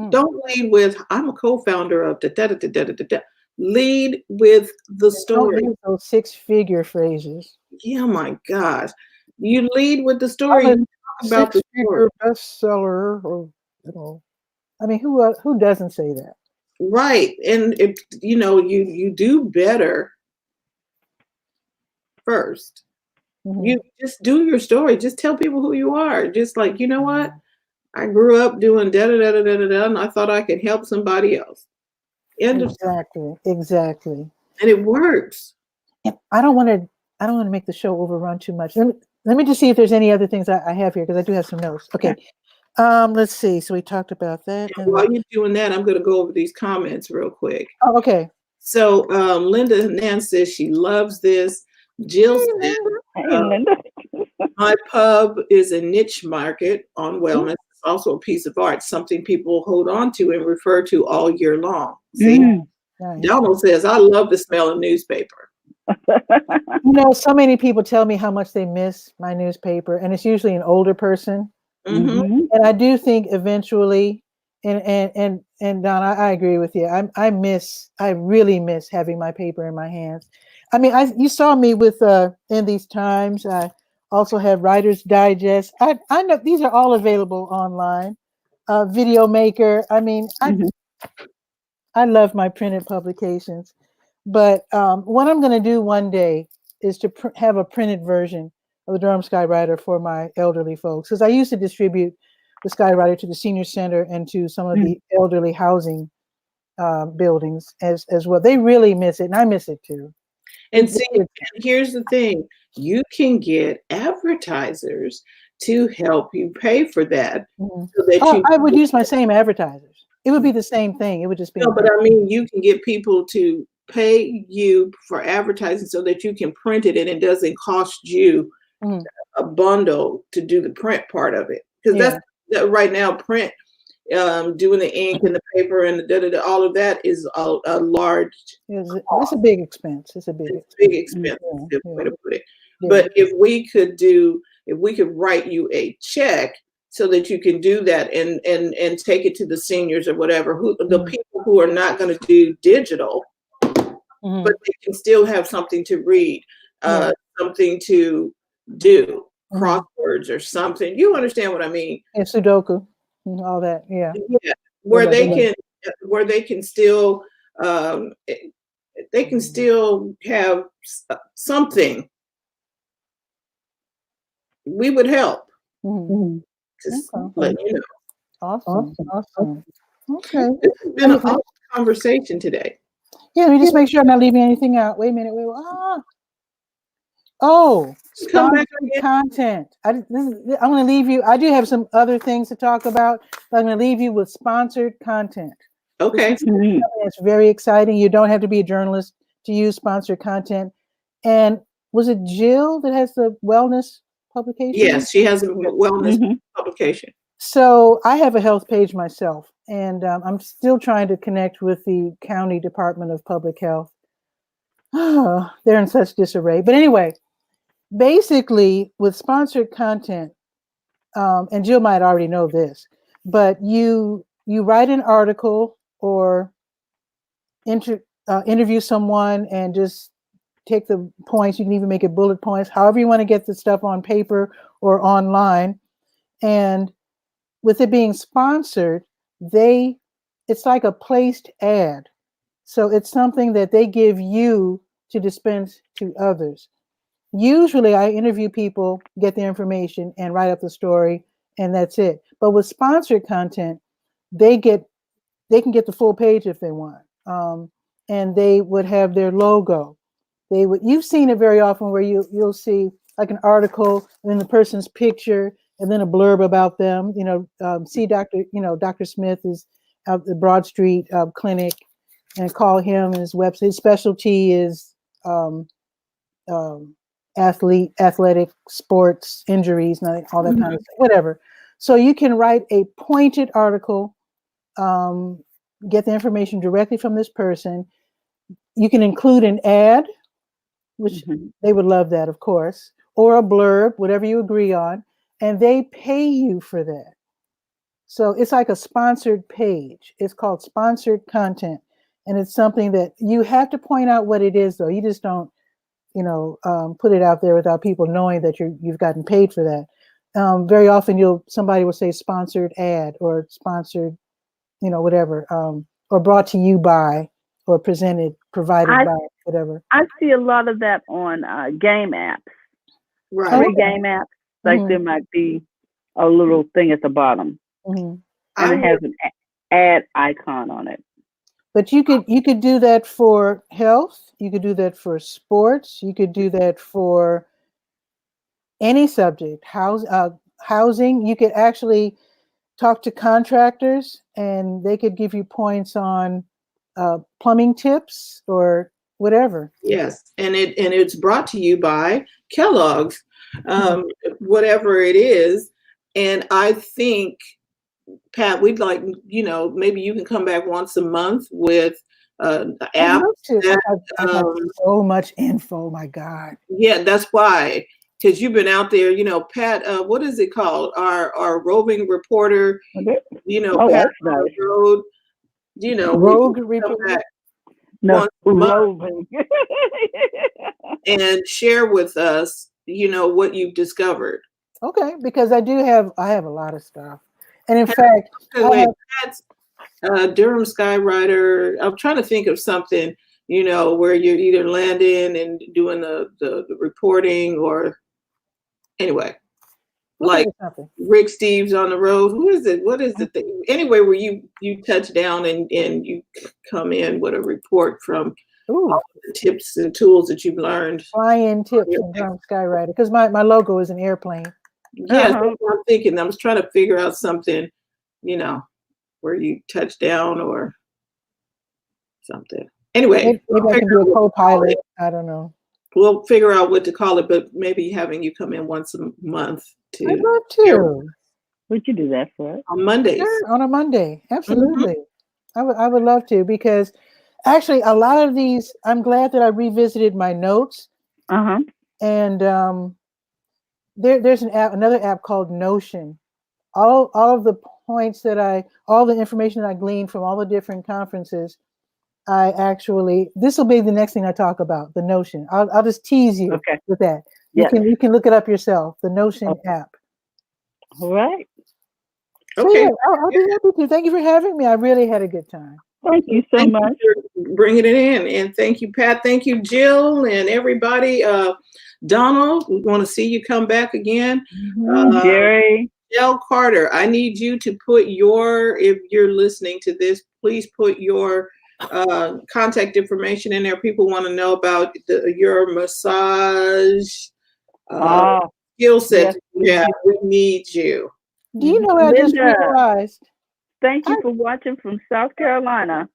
Don't lead with, I'm a co-founder of da-da-da-da-da-da-da. Lead with the story. Don't use those 6-figure phrases. Yeah, my gosh. You lead with the story. I'm Talk about the story. Bestseller, or I mean, who doesn't say that? Right. And if you do better first. You just do your story. Just tell people who you are. Just like, you know what? I grew up doing da-da-da-da-da-da, and I thought I could help somebody else. Exactly. And it works. And I don't want to make the show overrun too much. Let me just see if there's any other things I have here, because I do have some notes. Okay. Let's see. So we talked about that. And while you're doing that, I'm going to go over these comments real quick. Oh, okay. So Linda Nance says she loves this. Jill said, my pub is a niche market on wellness. It's also a piece of art, something people hold on to and refer to all year long. See? Nice. Donald says, I love the smell of newspaper. So many people tell me how much they miss my newspaper, and it's usually an older person. And I do think eventually, and Don, I agree with you. I really miss having my paper in my hands. I mean, you saw me with in these times. I also have Writer's Digest. I know these are all available online. Video Maker. I mean, I love my printed publications. But what I'm going to do one day is to have a printed version of the Durham Skywriter for my elderly folks, because I used to distribute the Skywriter to the senior center and to some of the elderly housing buildings as well. They really miss it, and I miss it too. And see, here's the thing: you can get advertisers to help you pay for that. So that I would use my same advertisers. It would be the same thing. It would just be. No, but I mean, you can get people to pay you for advertising so that you can print it, and it doesn't cost you a bundle to do the print part of it. Because that's right now, print, doing the ink and the paper and the all of that is a large. It's a big expense. It's a big expense. Way to put it. Yeah. But if we could write you a check so that you can do that and take it to the seniors or whatever, the people who are not going to do digital, but they can still have something to read, something to do, crosswords or something. You understand what I mean? And Sudoku, and all that. Yeah. Where they can still have something. We would help. Just let you know. Awesome. Okay. It's been an awesome conversation today. Yeah, let me just make sure I'm not leaving anything out. Wait a minute. Oh, Come back sponsored again. content. I'm going to leave you. I do have some other things to talk about, but I'm going to leave you with sponsored content. Okay. This is something that's very exciting. You don't have to be a journalist to use sponsored content. And was it Jill that has the wellness publication? Yes, she has a wellness publication. So I have a health page myself, and I'm still trying to connect with the County Department of Public Health. Oh, they're in such disarray. But anyway, basically with sponsored content, and Jill might already know this, but you write an article or interview someone and just take the points. You can even make it bullet points, however you want to get the stuff on paper or online. And with it being sponsored, it's like a placed ad. So it's something that they give you to dispense to others. Usually I interview people, get their information, and write up the story, and that's it. But with sponsored content, they can get the full page if they want. And they would have their logo. You've seen it very often where you'll see like an article and then the person's picture and then a blurb about them. See Dr. Smith is at the Broad Street clinic, and call him. His website, his specialty is athletic sports injuries, all that kind of stuff, whatever. So you can write a pointed article, get the information directly from this person. You can include an ad, which they would love that, of course, or a blurb, whatever you agree on, and they pay you for that. So it's like a sponsored page. It's called sponsored content, and it's something that you have to point out what it is, though. You just don't, put it out there without people knowing that you've gotten paid for that. Very often, somebody will say sponsored ad or sponsored, whatever, or brought to you by, or provided by, whatever. I see a lot of that on game apps. Right. Free game apps. Like there might be a little thing at the bottom, and it has an ad icon on it. But you could do that for health. You could do that for sports. You could do that for any subject. Housing. You could actually talk to contractors, and they could give you points on plumbing tips or whatever. Yes, and it's brought to you by Kellogg's, whatever it is. And I think, Pat, we'd like, maybe you can come back once a month with an app. I have so much info. My God. Yeah, that's why. Because you've been out there, Pat. What is it called? Our roving reporter. Pat that's nice. Road. Rogue reporter. No, roving. And share with us, what you've discovered. Okay, because I have a lot of stuff. And in fact, Pat's Durham Skywriter. I'm trying to think of something, where you're either landing and doing the reporting, or anyway, like Rick Steves on the road. Who is it? What is the thing? Anyway, where you touch down and you come in with a report from all the tips and tools that you've learned. Fly-in tips from Durham Skywriter, because my logo is an airplane. Yes, that's what I'm thinking. I was trying to figure out something, where you touch down or something. Anyway, maybe I can do a co-pilot. I don't know. We'll figure out what to call it, but maybe having you come in once a month to. I'd love to. Would you do that for us? On Mondays. Sure, on a Monday. Absolutely. I would love to, because actually a lot of these, I'm glad that I revisited my notes. And there's another app called Notion. All of the points all the information that I gleaned from all the different conferences, this will be the next thing I talk about, the Notion. I'll just tease you with that. You can look it up yourself, the Notion app. All right. Okay. So I'll be happy to. Thank you for having me. I really had a good time. Thank you so much for bringing it in. And thank you, Pat. Thank you, Jill, and everybody. Donald, we want to see you come back again. Jerry. Jill Carter, I need you to put if you're listening to this, please put your contact information in there. People want to know about your massage Oh, skill set. yes. Yeah, we need you. Do you know what I just Linda, realized? thank you I, for watching from South Carolina.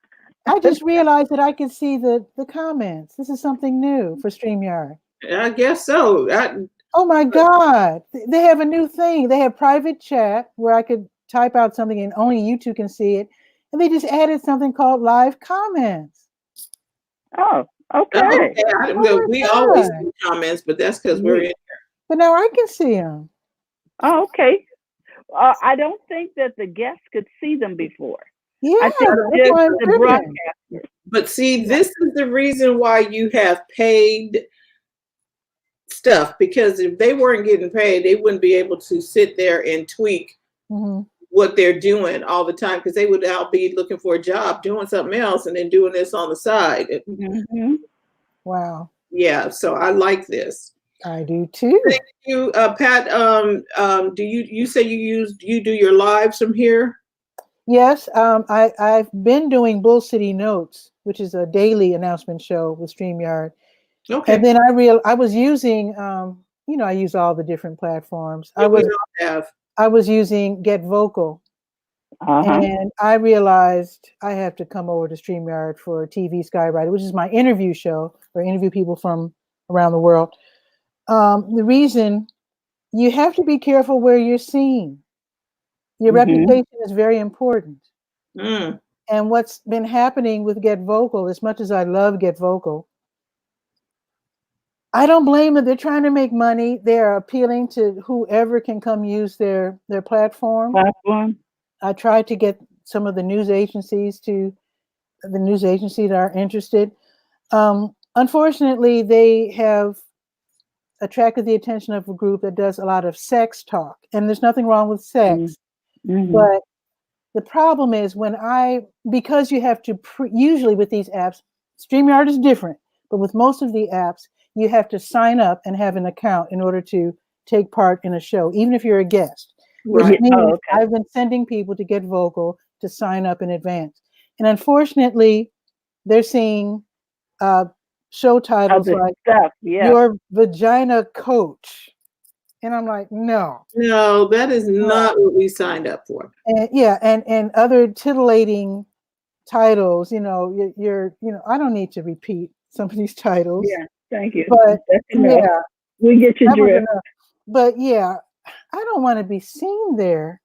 I just realized that I could see the comments. This is something new for StreamYard. I guess so. Oh my God. They have a new thing. They have private chat where I could type out something and only you two can see it. And they just added something called live comments. Oh, okay. Okay. We always see comments, but that's because we're in here. But now I can see them. Oh, okay. I don't think that the guests could see them before. Yeah, I think that's just why I'm the tripping. broadcaster. But see, this is the reason why you have paid stuff, because if they weren't getting paid, they wouldn't be able to sit there and tweak what they're doing all the time, because they would now be looking for a job doing something else and then doing this on the side. Wow. Yeah, so I like this. I do too. Thank you, Pat. Do you say you do your lives from here? Yes, I've been doing Bull City Notes, which is a daily announcement show with StreamYard. Okay. And then I was using, I use all the different platforms. Yeah, I was using Get Vocal, and I realized I have to come over to StreamYard for TV Skywriter, which is my interview show where I interview people from around the world. The reason you have to be careful where you're seen. Your reputation is very important. And what's been happening with Get Vocal, as much as I love Get Vocal, I don't blame them. They're trying to make money. They're appealing to whoever can come use their platform. I tried to get some of the news agencies that are interested. Unfortunately, they have attracted the attention of a group that does a lot of sex talk. And there's nothing wrong with sex. But the problem is because you have to, usually with these apps, StreamYard is different, but with most of the apps, you have to sign up and have an account in order to take part in a show, even if you're a guest. Which means I've been sending people to Get Vocal to sign up in advance. And unfortunately, they're seeing show titles like Your Vagina Coach. And I'm like, no, that is not what we signed up for. And other titillating titles. I don't need to repeat some of these titles. Yeah, thank you. But we get your drift. But I don't want to be seen there.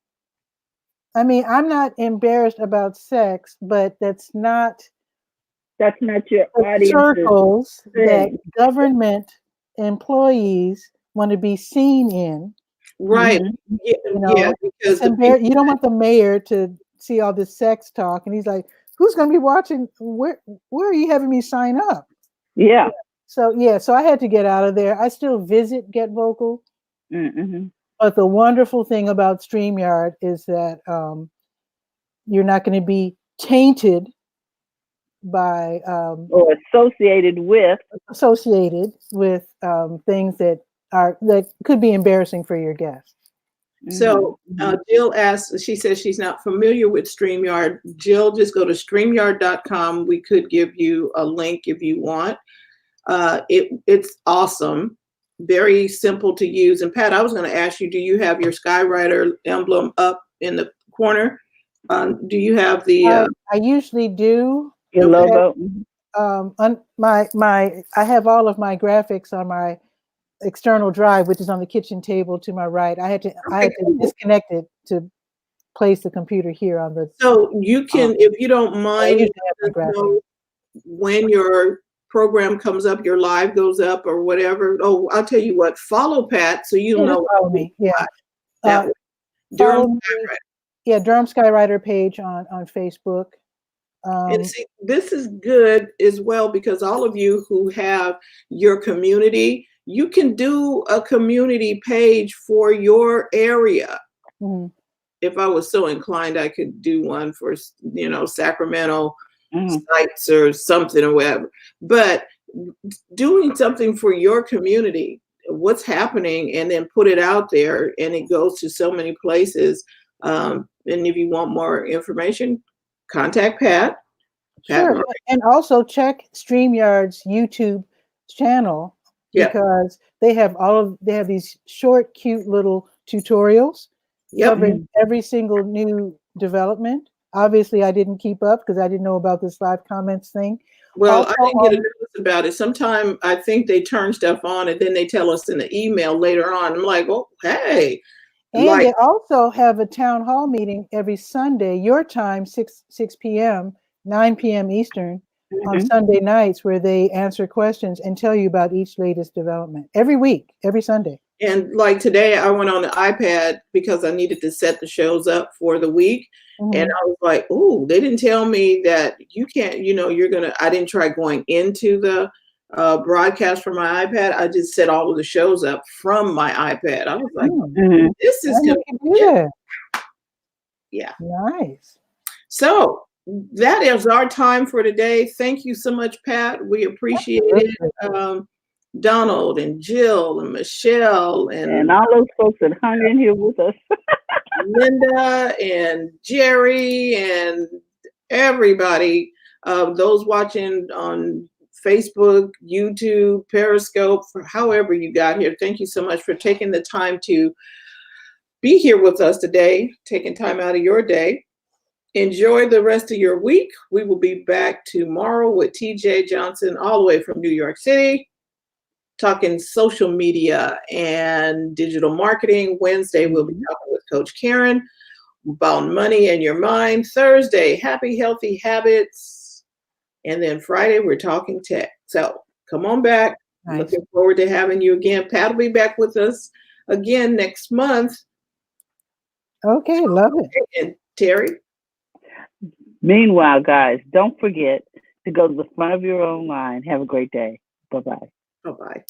I mean, I'm not embarrassed about sex, but that's not your audience. Circles that government employees want to be seen in. Right. Because you don't want the mayor to see all this sex talk, and he's like, who's going to be watching? Where are you having me sign up? Yeah. So I had to get out of there. I still visit Get Vocal. But the wonderful thing about StreamYard is that you're not going to be tainted by or associated with things that could be embarrassing for your guests. So Jill asks, she says she's not familiar with StreamYard. Jill, just go to StreamYard.com. We could give you a link if you want. It's awesome. Very simple to use. And Pat, I was going to ask you, do you have your Skywriter emblem up in the corner? Do you have the? I usually do. Your logo. I have all of my graphics on my external drive, which is on the kitchen table to my right. I had to disconnect it to place the computer here on the. So you can, if you don't mind, when your program comes up, your live goes up or whatever. Oh, I'll tell you what, follow Pat so you'll know. Follow me. Yeah. Durham Skywriter. Durham Skywriter page on Facebook. And see, this is good as well, because all of you who have your community, you can do a community page for your area. If I was so inclined, I could do one for, Sacramento sites or something or whatever. But doing something for your community, what's happening, and then put it out there, and it goes to so many places. And if you want more information, contact Pat. Sure. Murray. And also check StreamYard's YouTube channel Yeah. because they have these short, cute little tutorials Yep. covering every single new development. Obviously, I didn't keep up because I didn't know about this live comments thing. Well, Also, I didn't get a notice about it. Sometime I think they turn stuff on and then they tell us in the email later on. I'm like, oh, hey. and Like, they also have a town hall meeting every Sunday, your time, 6 p.m., 9 p.m. Eastern, on Sunday nights, where they answer questions and tell you about each latest development every week, every Sunday. and like today, I went on the iPad because I needed to set the shows up for the week. And I was like, ooh, they didn't tell me that you can't, I didn't try going into the broadcast from my iPad. I just set all of the shows up from my iPad. I was like, this is convenient. Yeah. Nice. So that is our time for today. Thank you so much, Pat. We appreciate it. Donald and Jill and Michelle and all those folks that hung in here with us. Linda and Jerry and everybody, those watching on Facebook, YouTube, Periscope, however you got here. Thank you so much for taking the time to be here with us today, taking time out of your day. Enjoy the rest of your week. We will be back tomorrow with TJ Johnson, all the way from New York City, talking social media and digital marketing. Wednesday, we'll be talking with Coach Karen about money and your mind. Thursday, happy, healthy habits. And then Friday, we're talking tech. So come on back. Nice. Looking forward to having you again. Pat will be back with us again next month. Okay, love it. And Terry? Meanwhile, guys, don't forget to go to the front of your own line. Have a great day. Bye-bye. Bye-bye.